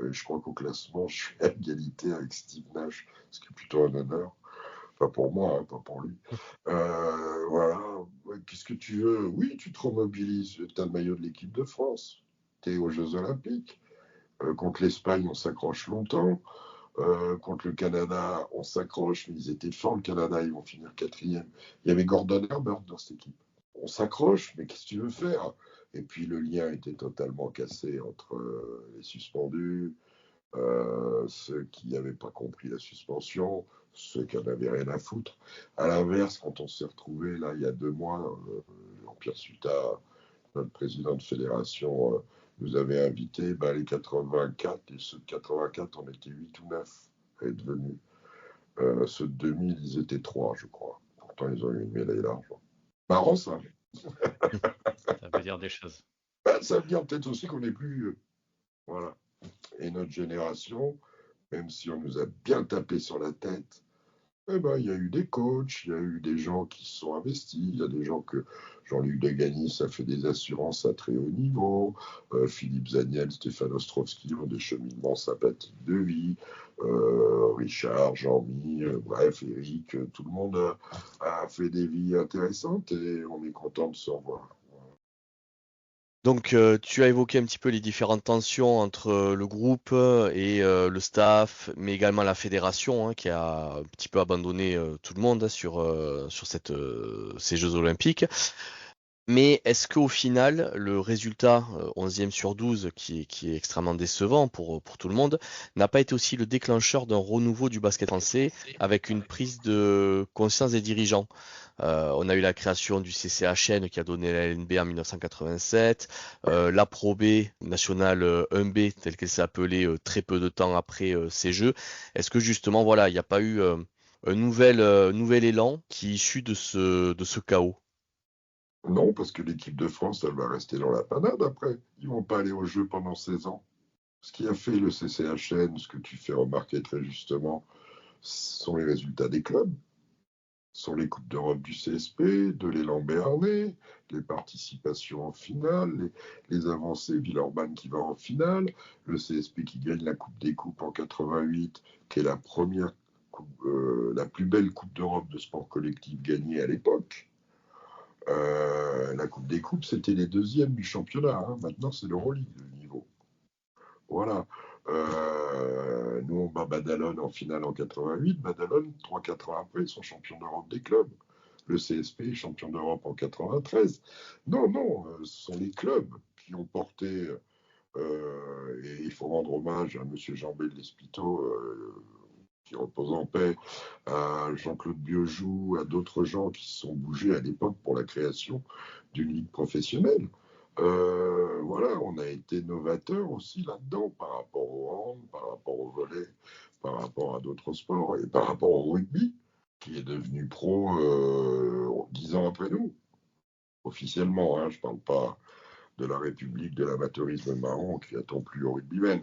Je crois qu'au classement, je suis à égalité avec Steve Nash, ce qui est plutôt un honneur. Pas pour moi, pas pour lui. Voilà. Qu'est-ce que tu veux? Oui, tu te remobilises. Tu as le maillot de l'équipe de France. Tu es aux Jeux Olympiques. Contre l'Espagne, on s'accroche longtemps. Contre le Canada, on s'accroche, mais ils étaient forts, le Canada, ils vont finir 4e. Il y avait Gordon Herbert dans cette équipe. On s'accroche, mais qu'est-ce que tu veux faire? Et puis le lien était totalement cassé entre les suspendus, ceux qui n'avaient pas compris la suspension, ceux qui n'en avaient rien à foutre. À l'inverse, quand on s'est retrouvé là il y a 2 mois, Jean-Pierre Suta, notre président de fédération, nous avait invités, les 84, et ceux de 84, on était 8 ou 9 à être venus. Ceux de 2000, ils étaient 3, je crois. Pourtant, ils ont eu une médaille d'argent. Marrant, ça. Ça veut dire des choses. Ça veut dire peut-être aussi qu'on est plus vieux. Voilà. Et notre génération, même si on nous a bien tapé sur la tête, il y a eu des coachs, il y a eu des gens qui se sont investis, il y a des gens que Jean-Luc Deganis a fait des assurances à très haut niveau, Philippe Zaniel, Stéphane Ostrovski ont des cheminements sympathiques de vie, Richard, Jean-Mi, bref, Eric, tout le monde a fait des vies intéressantes et on est content de se revoir. Donc, tu as évoqué un petit peu les différentes tensions entre le groupe et le staff, mais également la fédération qui a un petit peu abandonné tout le monde sur ces Jeux Olympiques. Mais est-ce qu'au final, le résultat 11e sur 12, qui est extrêmement décevant pour tout le monde, n'a pas été aussi le déclencheur d'un renouveau du basket français avec une prise de conscience des dirigeants? On a eu la création du CCHN qui a donné la LNB en 1987, la Pro B nationale 1B telle qu'elle s'est appelée très peu de temps après ces Jeux. Est-ce que justement, voilà, il n'y a pas eu un nouvel élan qui est issu de ce chaos? Non, parce que l'équipe de France, elle va rester dans la panade après. Ils vont pas aller au jeu pendant 16 ans. Ce qui a fait le CCHN, ce que tu fais remarquer très justement, sont les résultats des clubs, sont les Coupes d'Europe du CSP, de l'élan Béarnais, les participations en finale, les avancées, Villeurbanne qui va en finale, le CSP qui gagne la Coupe des Coupes en 88, qui est la première la plus belle Coupe d'Europe de sport collectif gagnée à l'époque. La Coupe des Coupes, c'était les 2e du championnat. Maintenant, c'est l'Euroleague, le niveau. Voilà. Nous, on bat Badalone en finale en 88. Badalone, 3-4 ans après, ils sont champions d'Europe des clubs. Le CSP, champion d'Europe en 93. Non, ce sont les clubs qui ont porté Et il faut rendre hommage à M. Jean-Bel Lespiteau, qui repose en paix, à Jean-Claude Biojou, à d'autres gens qui se sont bougés à l'époque pour la création d'une ligue professionnelle. Voilà, on a été novateur aussi là-dedans par rapport au hand, par rapport au volley, par rapport à d'autres sports et par rapport au rugby, qui est devenu pro 10 ans après nous, officiellement. Hein, je ne parle pas de la République de l'amateurisme marron qui attend plus au rugbymen.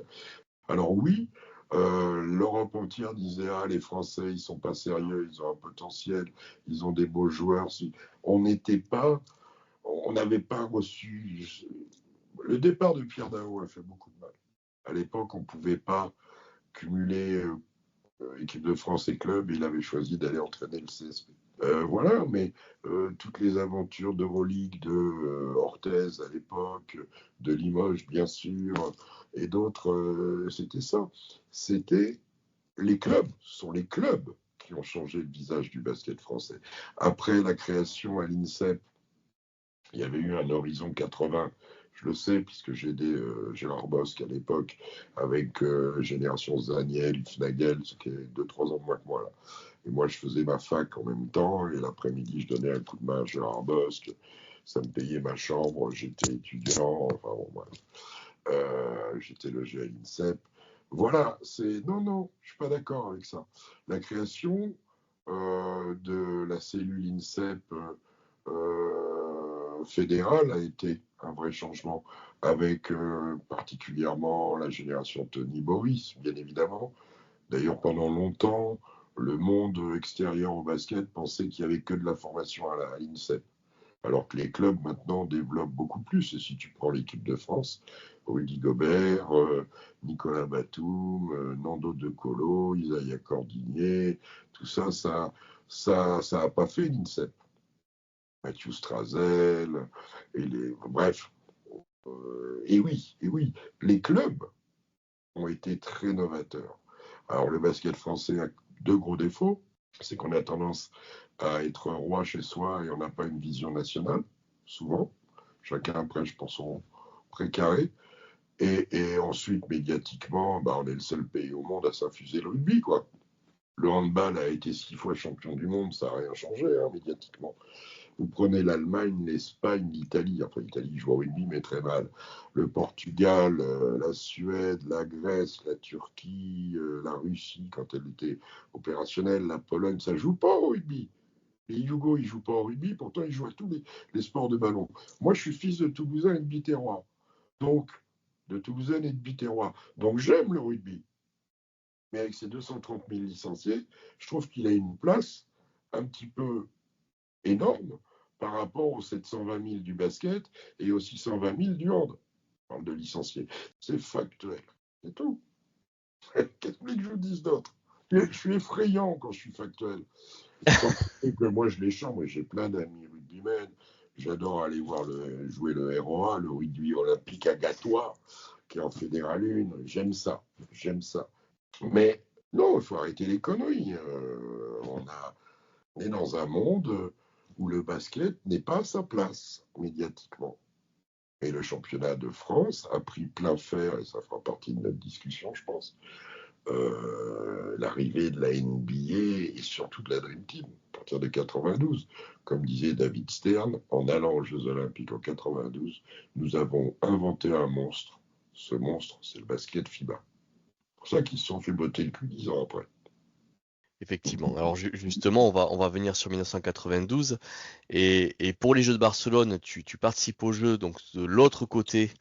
Alors oui, l'Europe entière disait les Français ils sont pas sérieux, ils ont un potentiel, ils ont des beaux joueurs. On n'avait pas reçu. Le départ de Pierre Daho a fait beaucoup de mal. À l'époque, on ne pouvait pas cumuler équipe de France et club. Il avait choisi d'aller entraîner le CSP. Voilà, mais toutes les aventures d'Euroleague, de Orthez à l'époque, de Limoges bien sûr, et d'autres, c'était ça. C'était les clubs, ce sont les clubs qui ont changé le visage du basket français. Après la création à l'INSEP, il y avait eu un horizon 80, je le sais, puisque j'ai aidé Gérard Bosque à l'époque, avec Génération Zaniel, Nagel, ce qui est 2-3 ans de moins que moi là. Et moi, je faisais ma fac en même temps, et l'après-midi, je donnais un coup de main à Gérard Bosque. Ça me payait ma chambre, j'étais étudiant, enfin bon, voilà. J'étais logé à l'INSEP. Voilà, non, je suis pas d'accord avec ça. La création de la cellule INSEP fédérale a été un vrai changement, avec particulièrement la génération Tony Boris, bien évidemment. D'ailleurs, pendant longtemps, le monde extérieur au basket pensait qu'il n'y avait que de la formation à l'INSEP. Alors que les clubs maintenant développent beaucoup plus. Et si tu prends l'équipe de France, Rudy Gobert, Nicolas Batum, Nando De Colo, Isaiah Cordigné, tout ça, ça a pas fait l'INSEP. Mathieu Strazel, bref. Et oui, les clubs ont été très novateurs. Alors le basket français a deux gros défauts, c'est qu'on a tendance à être roi chez soi et on n'a pas une vision nationale, souvent. Chacun prêche pour son précaré. Et ensuite, médiatiquement, on est le seul pays au monde à s'infuser le rugby, quoi. Le handball a été 6 fois champion du monde, ça n'a rien changé médiatiquement. Vous prenez l'Allemagne, l'Espagne, l'Italie. Enfin, l'Italie joue au rugby, mais très mal. Le Portugal, la Suède, la Grèce, la Turquie, la Russie, quand elle était opérationnelle, la Pologne, ça ne joue pas au rugby. Les Yougos, ils ne jouent pas au rugby, pourtant ils jouent à tous les sports de ballon. Moi, je suis fils de Toulousain et de Biterrois. Donc, de Toulousaine et de Biterrois. Donc, j'aime le rugby. Mais avec ses 230 000 licenciés, je trouve qu'il a une place un petit peu énorme par rapport aux 720 000 du basket et aux 620 000 du hand. On parle de licenciés. C'est factuel. C'est tout. Qu'est-ce que je vous dise d'autre? Je suis effrayant quand je suis factuel. Que moi, je les chante. Moi, j'ai plein d'amis rugbymen. J'adore aller voir jouer le ROA, le rugby olympique à Gatois, qui est en Fédéral 1. J'aime ça. Mais non, il faut arrêter les conneries. On est dans un monde où le basket n'est pas à sa place médiatiquement. Et le championnat de France a pris plein fer, et ça fera partie de notre discussion, je pense, l'arrivée de la NBA et surtout de la Dream Team, à partir de 92. Comme disait David Stern, en allant aux Jeux Olympiques en 92, nous avons inventé un monstre. Ce monstre, c'est le basket FIBA. C'est pour ça qu'ils se sont fait botter le cul 10 ans après. Effectivement. Alors justement, on va venir sur 1992. Et pour les Jeux de Barcelone, tu participes aux Jeux, donc de l'autre côté,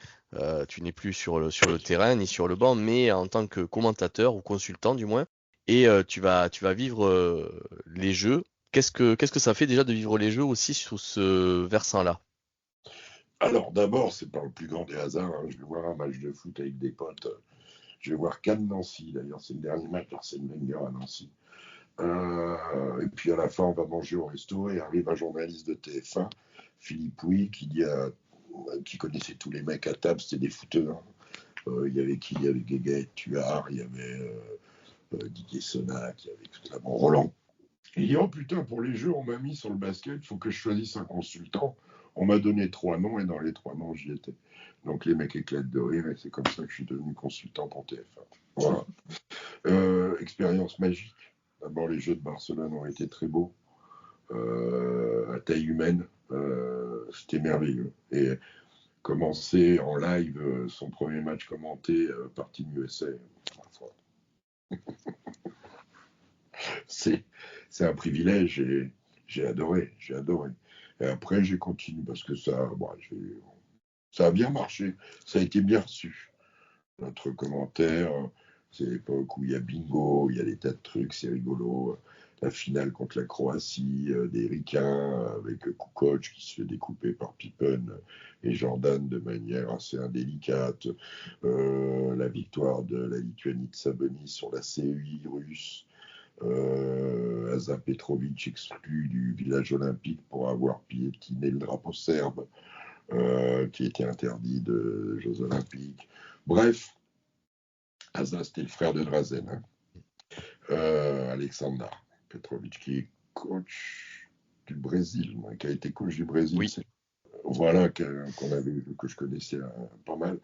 tu n'es plus sur le terrain ni sur le banc, mais en tant que commentateur ou consultant du moins. Et tu vas vivre les Jeux. Qu'est-ce que ça fait déjà de vivre les Jeux aussi sur ce versant-là? Alors d'abord, c'est pas le plus grand des hasards. Je vais voir un match de foot avec des potes. Je vais voir Cannes-Nancy. D'ailleurs, c'est le dernier match d'Arsène Wenger à Nancy. Et puis à la fin, on va manger au resto et arrive un journaliste de TF1, Philippe Pouy, qui connaissait tous les mecs à table, c'était des footeurs. Il y avait qui? Il y avait Guéguet, Tuard, il y avait Didier Sonac, il y avait tout là. Bon, Roland. Il dit, oh putain, pour les jeux, on m'a mis sur le basket, il faut que je choisisse un consultant. On m'a donné 3 noms et dans les 3 noms, j'y étais. Donc les mecs éclatent de rire et c'est comme ça que je suis devenu consultant pour TF1. Voilà. Expérience magique. D'abord, les Jeux de Barcelone ont été très beaux, à taille humaine. C'était merveilleux. Et commencer en live son premier match commenté par Team USA, c'est un privilège et j'ai adoré. Et après, j'ai continué parce que ça a bien marché. Ça a été bien reçu. Notre commentaire, c'est l'époque où il y a bingo, il y a des tas de trucs, c'est rigolo. La finale contre la Croatie, des ricains avec Kukoc qui se fait découper par Pippen et Jordan de manière assez indélicate. La victoire de la Lituanie de Sabonis sur la CEI russe. Asa Petrovic exclu du village olympique pour avoir piétiné le drapeau serbe, qui était interdit de Jeux olympiques. Bref, Asa, c'était le frère de Drazen, hein. Alexander Petrovic, qui est coach du Brésil, qui a été coach du Brésil. Oui. Voilà, que je connaissais pas mal.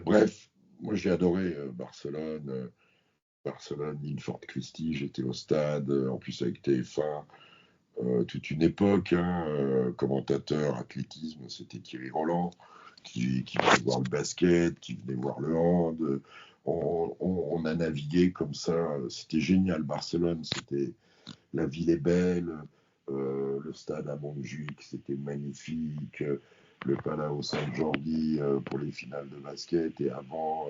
Bref, moi j'ai adoré Barcelone. Barcelone, Linford Christie, j'étais au stade, en plus avec TF1, toute une époque, hein, commentateur athlétisme, c'était Thierry Roland, qui venait voir le basket, qui venait voir le hand. On a navigué comme ça, c'était génial. Barcelone, c'était la ville est belle, le stade à Montjuïc, c'était magnifique, le Palau Sant Jordi pour les finales de basket, et avant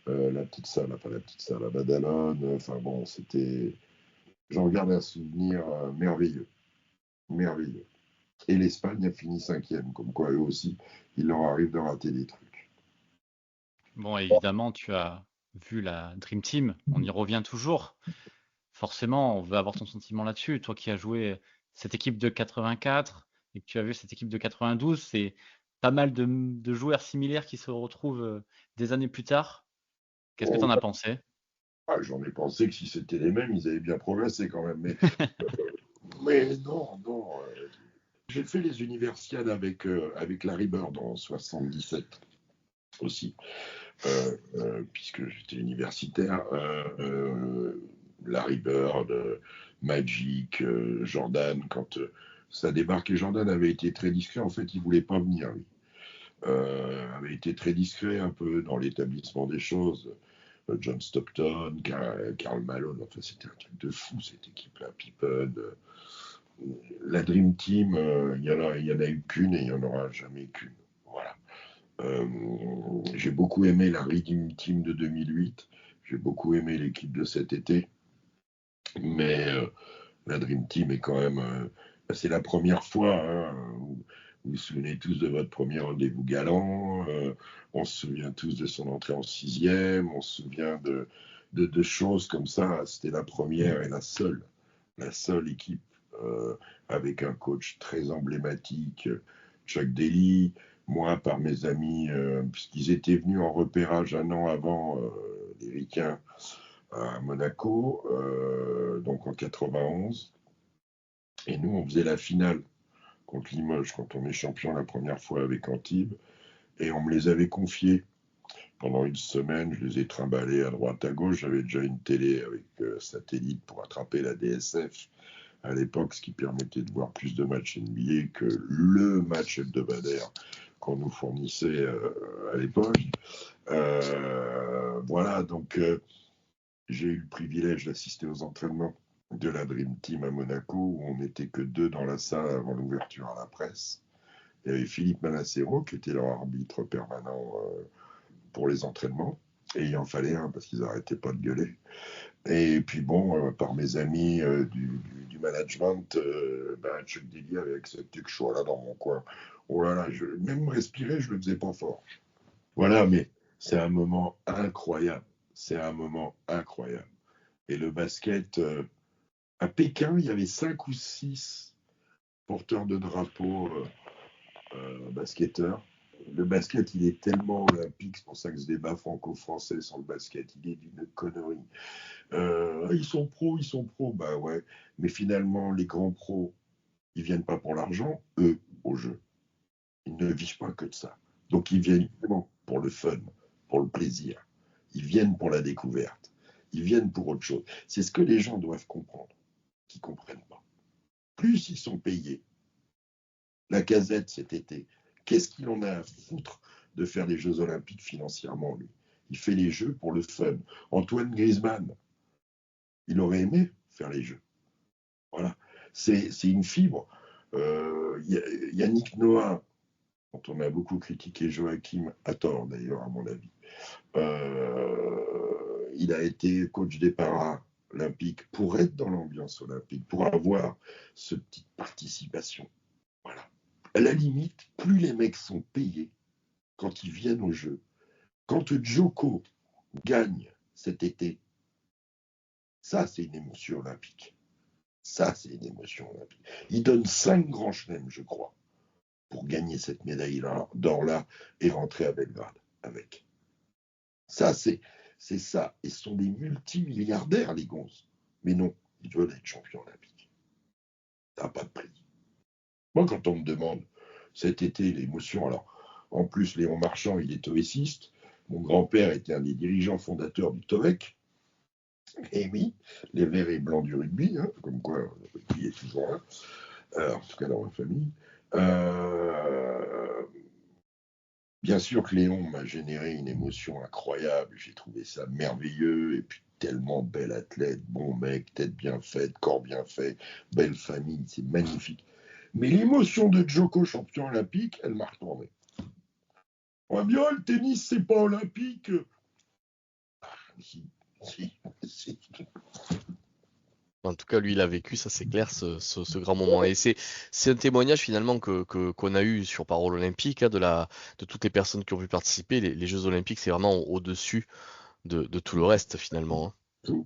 la petite salle, enfin la petite salle à Badalone, enfin bon, c'était, j'en garde un souvenir merveilleux, merveilleux. Et l'Espagne a fini 5e, comme quoi eux aussi, il leur arrive de rater des trucs. Bon, évidemment, tu as vu la Dream Team, on y revient toujours. Forcément, on veut avoir ton sentiment là-dessus. Toi qui as joué cette équipe de 84 et que tu as vu cette équipe de 92, c'est pas mal de joueurs similaires qui se retrouvent des années plus tard. Qu'est-ce que tu en as pensé? J'en ai pensé que si c'était les mêmes, ils avaient bien progressé quand même. Mais non, non. J'ai fait les universiades avec Larry Bird en 77 aussi, puisque j'étais universitaire. Larry Bird, Magic, Jordan, quand ça débarquait, Jordan avait été très discret. En fait, il voulait pas venir, lui. Avait été très discret un peu dans l'établissement des choses. John Stockton, Karl Malone, enfin c'était un truc de fou cette équipe-là. Pippen, la Dream Team, il y en a eu qu'une et il n'y en aura jamais qu'une. Voilà. J'ai beaucoup aimé la Redeem Team de 2008. J'ai beaucoup aimé l'équipe de cet été. Mais la Dream Team est quand même. C'est la première fois. Hein, vous vous souvenez tous de votre premier rendez-vous galant. On se souvient tous de son entrée en 6e. On se souvient de choses comme ça. C'était la première et la seule équipe avec un coach très emblématique, Chuck Daly. Moi, par mes amis, puisqu'ils étaient venus en repérage un an avant, les Ricains, à Monaco, donc en 91. Et nous, on faisait la finale contre Limoges quand on est champion la première fois avec Antibes. Et on me les avait confiés pendant une semaine. Je les ai trimballés à droite, à gauche. J'avais déjà une télé avec satellite pour attraper la DSF à l'époque, ce qui permettait de voir plus de matchs NBA que le match hebdomadaire qu'on nous fournissait à l'époque. Voilà, donc j'ai eu le privilège d'assister aux entraînements de la Dream Team à Monaco, où on n'était que 2 dans la salle avant l'ouverture à la presse. Il y avait Philippe Manassero, qui était leur arbitre permanent pour les entraînements, et il en fallait un parce qu'ils n'arrêtaient pas de gueuler. Et puis bon, par mes amis du management, Chuck Daly avait accepté que je sois là dans mon coin. Oh là là, même respirer, je le faisais pas fort. Voilà, mais c'est un moment incroyable. C'est un moment incroyable. Et le basket, à Pékin, il y avait 5 ou 6 porteurs de drapeaux basketteurs. Le basket, il est tellement olympique, c'est pour ça que ce débat franco-français sur le basket, il est d'une connerie. Ils sont pros, bah ouais. Mais finalement, les grands pros, ils viennent pas pour l'argent, eux, au jeu. Ils ne vivent pas que de ça. Donc ils viennent vraiment pour le fun, pour le plaisir. Ils viennent pour la découverte. Ils viennent pour autre chose. C'est ce que les gens doivent comprendre, qu'ils ne comprennent pas. Plus ils sont payés, la Casette cet été, qu'est-ce qu'il en a à foutre de faire les Jeux Olympiques financièrement, lui? Il fait les Jeux pour le fun. Antoine Griezmann, il aurait aimé faire les Jeux. Voilà. C'est une fibre. Yannick Noah, dont on a beaucoup critiqué Joachim, à tort d'ailleurs, à mon avis, il a été coach des Paralympiques pour être dans l'ambiance olympique, pour avoir cette petite participation. Voilà. À la limite, plus les mecs sont payés quand ils viennent au jeu. Quand Djoko gagne cet été, ça c'est une émotion olympique. Ça c'est une émotion olympique. Il donne 5 grands chelems, je crois, pour gagner cette médaille d'or-là et rentrer à Belgrade avec. Ça, c'est ça. Et ce sont des multimilliardaires, les gonzes. Mais non, ils veulent être champions olympiques. Ça n'a pas de prix. Moi, quand on me demande cet été l'émotion, alors en plus, Léon Marchand, il est toveciste. Mon grand-père était un des dirigeants fondateurs du Tovec. Et oui, les verts et blancs du rugby, hein, comme quoi le rugby est toujours là, en tout cas dans ma famille. Bien sûr que Léon m'a généré une émotion incroyable, j'ai trouvé ça merveilleux, et puis tellement bel athlète, bon mec, tête bien faite, corps bien fait, belle famille, c'est magnifique. Mais l'émotion de Djoko, champion olympique, elle m'a retourné. Ouais, bien, le tennis, c'est pas olympique. Si. En tout cas, lui, il a vécu, ça c'est clair, ce grand moment. Et c'est un témoignage finalement qu'on a eu sur Parole Olympique, hein, de toutes les personnes qui ont pu participer. Les Jeux Olympiques, c'est vraiment au-dessus de tout le reste finalement, hein.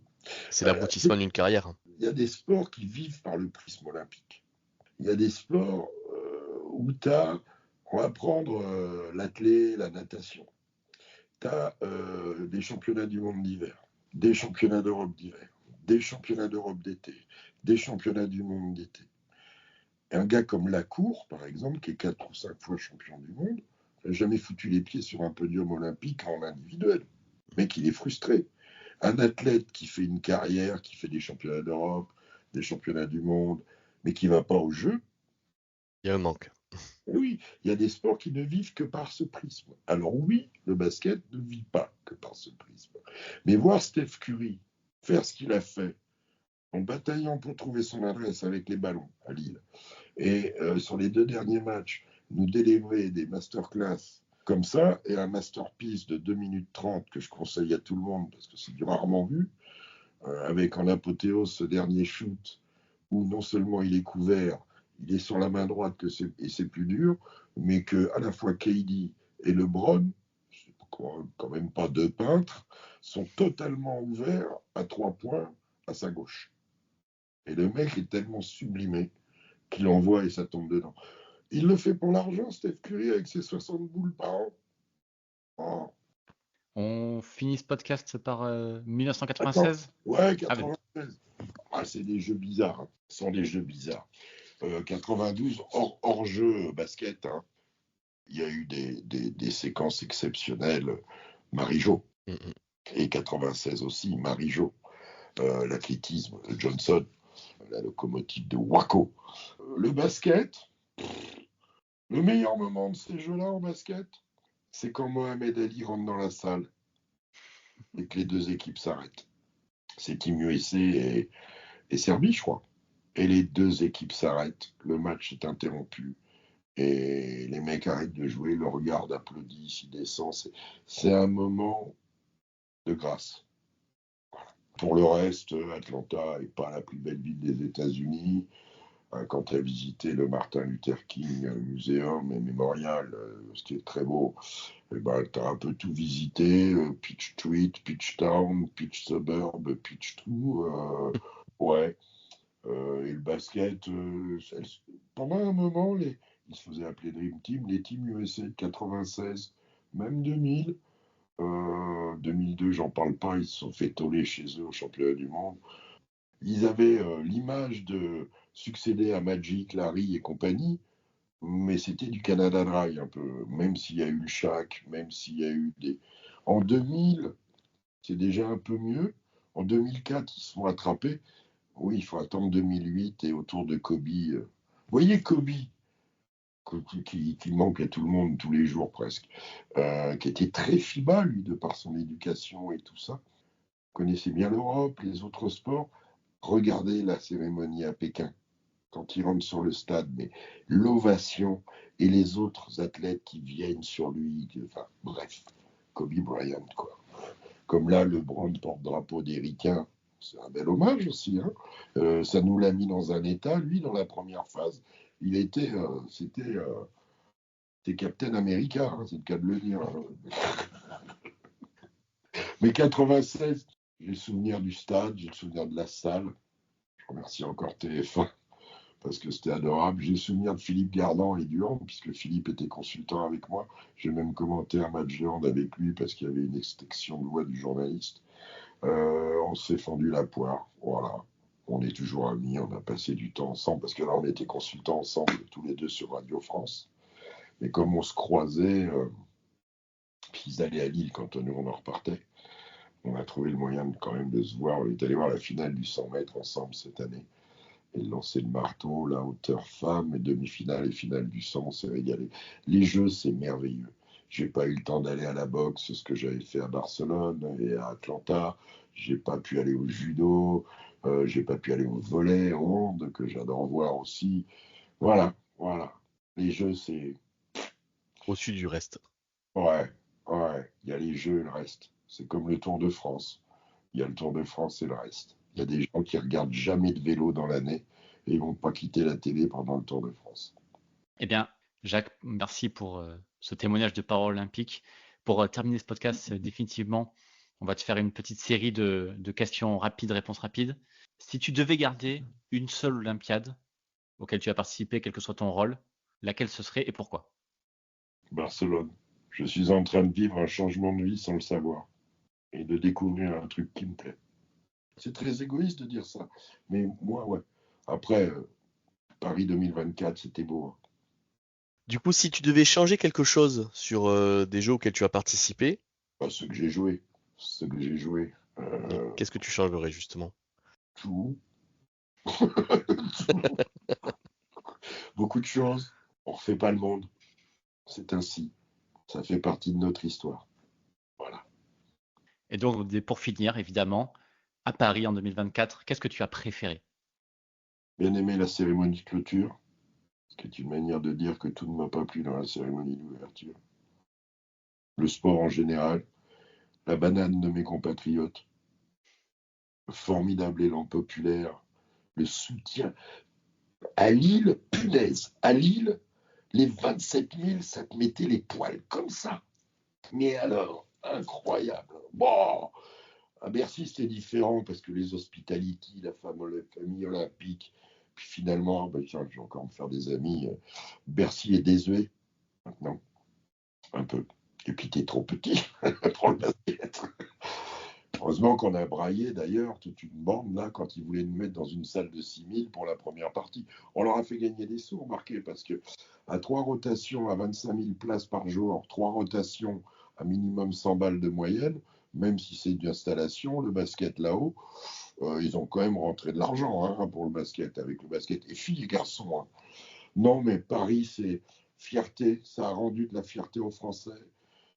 C'est l'aboutissement d'une carrière, hein. Il y a des sports qui vivent par le prisme olympique. Il y a des sports où on va prendre l'athlé, la natation. Tu as des championnats du monde d'hiver, des championnats d'Europe d'hiver, des championnats d'Europe d'été, des championnats du monde d'été. Un gars comme Lacour, par exemple, qui est 4 ou 5 fois champion du monde, n'a jamais foutu les pieds sur un podium olympique en individuel. Le mec, il est frustré. Un athlète qui fait une carrière, qui fait des championnats d'Europe, des championnats du monde, mais qui ne va pas aux Jeux, Il y a un manque. oui, il y a des sports qui ne vivent que par ce prisme. Alors oui, le basket ne vit pas que par ce prisme. Mais voir Steph Curry faire ce qu'il a fait, en bataillant pour trouver son adresse avec les ballons à Lille, et sur les 2 derniers matchs, nous délivrer des masterclass comme ça, et un masterpiece de 2 minutes 30 que je conseille à tout le monde, parce que c'est du rarement vu, avec en apothéose ce dernier shoot, où non seulement il est couvert, il est sur la main droite et c'est plus dur, mais que à la fois KD et LeBron, c'est quand même pas 2 peintres, sont totalement ouverts à 3 points à sa gauche. Et le mec est tellement sublimé qu'il envoie et ça tombe dedans. Il le fait pour l'argent, Steph Curry, avec ses 60 boules par an. Oh. On finit ce podcast par 1996. Attends. Ouais, Ah, ben, 96. Ah, c'est des jeux bizarres. Hein. Ce sont des jeux bizarres. 92, hors jeu basket, hein. Il y a eu des séquences exceptionnelles. Marie-Jo. Et 96 aussi, Marie-Jo. L'athlétisme de Johnson. La locomotive de Waco. Le basket. Le meilleur moment de ces jeux-là en basket, c'est quand Mohamed Ali rentre dans la salle et que les 2 équipes s'arrêtent. C'est Team USA et Serbie, je crois. Et les 2 équipes s'arrêtent. Le match est interrompu. Et les mecs arrêtent de jouer, le regardent, applaudissent, ils descendent. C'est un moment de grâce. Voilà. Pour le reste, Atlanta n'est pas la plus belle ville des États-Unis. Quand tu as visité le Martin Luther King Museum et Memorial, ce qui est très beau, tu as un peu tout visité. Peach Street, Peach Town, Peach Suburb, Peach tout. Ouais. Et le basket, pendant un moment, qui se faisait appeler Dream Team, les Team USA de 96, même 2000. 2002, j'en parle pas, ils se sont fait toller chez eux au championnat du monde. Ils avaient l'image de succéder à Magic, Larry et compagnie, mais c'était du Canada Dry un peu, même s'il y a eu le Shaq, même s'il y a eu des... En 2000, c'est déjà un peu mieux. En 2004, ils se sont attrapés. Oui, il faut attendre 2008 et autour de Kobe. Vous voyez Kobe, qui manque à tout le monde tous les jours presque, qui était très FIBA, lui, de par son éducation et tout ça. Connaissait bien l'Europe, les autres sports. Regardez la cérémonie à Pékin, quand il rentre sur le stade, mais l'ovation et les autres athlètes qui viennent sur lui, enfin bref, Kobe Bryant, quoi. Comme là, le brand porte-drapeau des Ricains, c'est un bel hommage aussi. Hein. Ça nous l'a mis dans un état, lui, dans la première phase. Il était, c'était Captain America, hein, c'est le cas de le dire. Mais 96, j'ai le souvenir du stade, j'ai le souvenir de la salle. Je remercie encore TF1 parce que c'était adorable. J'ai le souvenir de Philippe Gardan et du hand, puisque Philippe était consultant avec moi. J'ai même commenté un match de hand avec lui parce qu'il y avait une extinction de voix du journaliste. On s'est fendu la poire, voilà. On est toujours amis, on a passé du temps ensemble, parce que là, on était consultants ensemble, tous les deux sur Radio France. Mais comme on se croisait, puis ils allaient à Lille quand nous, on en repartait, on a trouvé le moyen quand même de se voir. On est allé voir la finale du 100 mètres ensemble cette année. Et lancer le marteau, la hauteur femme, et demi-finale et finale du 100, on s'est régalé. Les jeux, c'est merveilleux. J'ai pas eu le temps d'aller à la boxe, ce que j'avais fait à Barcelone et à Atlanta. J'ai pas pu aller au judo. J'ai pas pu aller au volley, au hand, que j'adore voir aussi. Voilà. Les jeux, c'est... Au-dessus du reste. Ouais. Il y a les jeux et le reste. C'est comme le Tour de France. Il y a le Tour de France et le reste. Il y a des gens qui regardent jamais de vélo dans l'année et ils vont pas quitter la télé pendant le Tour de France. Eh bien, Jacques, merci pour ce témoignage de parole olympique. Pour terminer ce podcast, définitivement, on va te faire une petite série de questions rapides, réponses rapides. Si tu devais garder une seule Olympiade auquel tu as participé, quel que soit ton rôle, laquelle ce serait et pourquoi? Barcelone. Je suis en train de vivre un changement de vie sans le savoir et de découvrir un truc qui me plaît. C'est très égoïste de dire ça, mais moi, ouais. Après, Paris 2024, c'était beau. Hein. Du coup, si tu devais changer quelque chose sur des jeux auxquels tu as participé, Ce que j'ai joué. qu'est-ce que tu changerais justement? Tout. Beaucoup de choses. On refait pas le monde. C'est ainsi. Ça fait partie de notre histoire. Voilà. Et donc, pour finir, évidemment, à Paris en 2024, qu'est-ce que tu as préféré? Bien aimé la cérémonie de clôture, ce qui est une manière de dire que tout ne m'a pas plu dans la cérémonie d'ouverture. Le sport en général, la banane de mes compatriotes, le formidable élan populaire, le soutien. À Lille, punaise, à Lille, les 27 000, ça te mettait les poils comme ça. Mais alors, incroyable. Bon, à Bercy, c'était différent parce que les hospitality, la famille olympique, puis finalement, tiens, je vais encore me faire des amis. Bercy est désuet maintenant, un peu. Et puis t'es trop petit pour le basket. Heureusement qu'on a braillé d'ailleurs toute une bande là quand ils voulaient nous mettre dans une salle de 6000 pour la première partie. On leur a fait gagner des sous, remarquez, parce que à 3 rotations à 25 000 places par jour, 3 rotations à minimum 100 balles de moyenne, même si c'est une installation, le basket là-haut, ils ont quand même rentré de l'argent hein, pour le basket, avec le basket. Et filles et garçons. Hein. Non, mais Paris, c'est fierté. Ça a rendu de la fierté aux Français.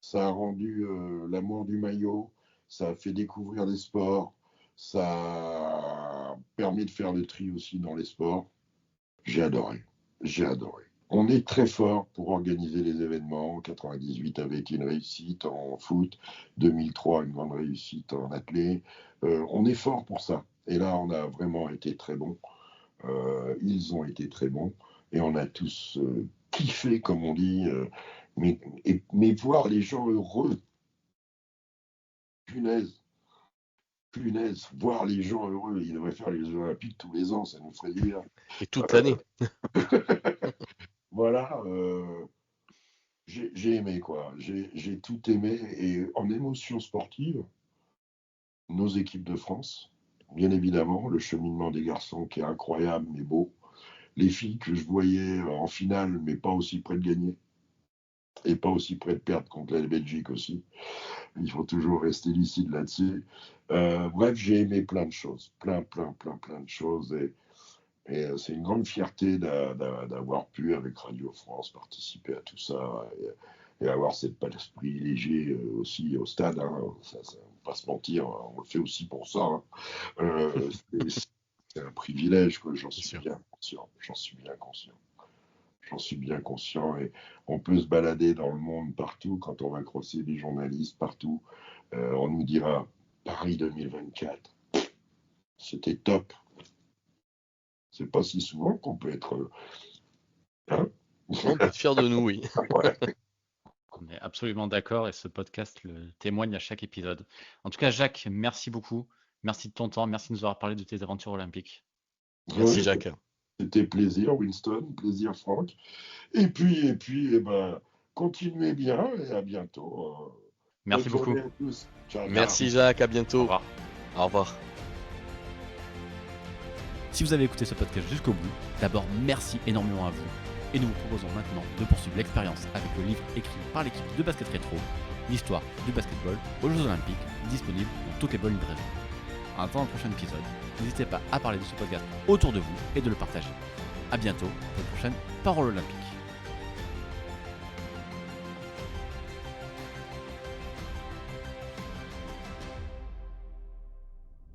Ça a rendu l'amour du maillot. Ça a fait découvrir des sports. Ça a permis de faire le tri aussi dans les sports. J'ai adoré. On est très fort pour organiser les événements. En 98 avec une réussite en foot, 2003 une grande réussite en athlé. On est fort pour ça. Et là, on a vraiment été très bons. Ils ont été très bons. Et on a tous kiffé, comme on dit. Mais voir les gens heureux, punaise, voir les gens heureux. Ils devraient faire les Jeux Olympiques tous les ans, ça nous ferait du bien. Et toute l'année. Voilà, j'ai aimé, quoi. J'ai tout aimé. Et en émotion sportive, nos équipes de France, bien évidemment, le cheminement des garçons qui est incroyable mais beau. Les filles que je voyais en finale, mais pas aussi près de gagner. Et pas aussi près de perdre contre la Belgique aussi. Il faut toujours rester lucide là-dessus. Bref, j'ai aimé plein de choses. Plein de choses. Et c'est une grande fierté d'avoir pu, avec Radio France, participer à tout ça et avoir cette esprit léger aussi au stade. Hein. Ça, on ne va pas se mentir, on le fait aussi pour ça. Hein. C'est un privilège, quoi. J'en suis bien conscient. J'en suis bien conscient. Et on peut se balader dans le monde partout, quand on va crosser des journalistes partout. On nous dira Paris 2024. C'était top. C'est pas si souvent qu'on peut être. Hein, On peut être fier de nous, oui. ouais. On est absolument d'accord et ce podcast le témoigne à chaque épisode. En tout cas, Jacques, merci beaucoup. Merci de ton temps. Merci de nous avoir parlé de tes aventures olympiques. Merci, Jacques. C'était plaisir, Winston. Plaisir, Franck. Et puis, continuez bien et à bientôt. Merci Bonne beaucoup. journée à tous. Ciao, Merci, Jacques. À bientôt. Au revoir. Au revoir. Si vous avez écouté ce podcast jusqu'au bout, d'abord merci énormément à vous. Et nous vous proposons maintenant de poursuivre l'expérience avec le livre écrit par l'équipe de Basket Rétro, l'histoire du basketball aux Jeux Olympiques, disponible dans toutes les bonnes librairies. En attendant le prochain épisode, n'hésitez pas à parler de ce podcast autour de vous et de le partager. A bientôt pour une prochaine Parole Olympique.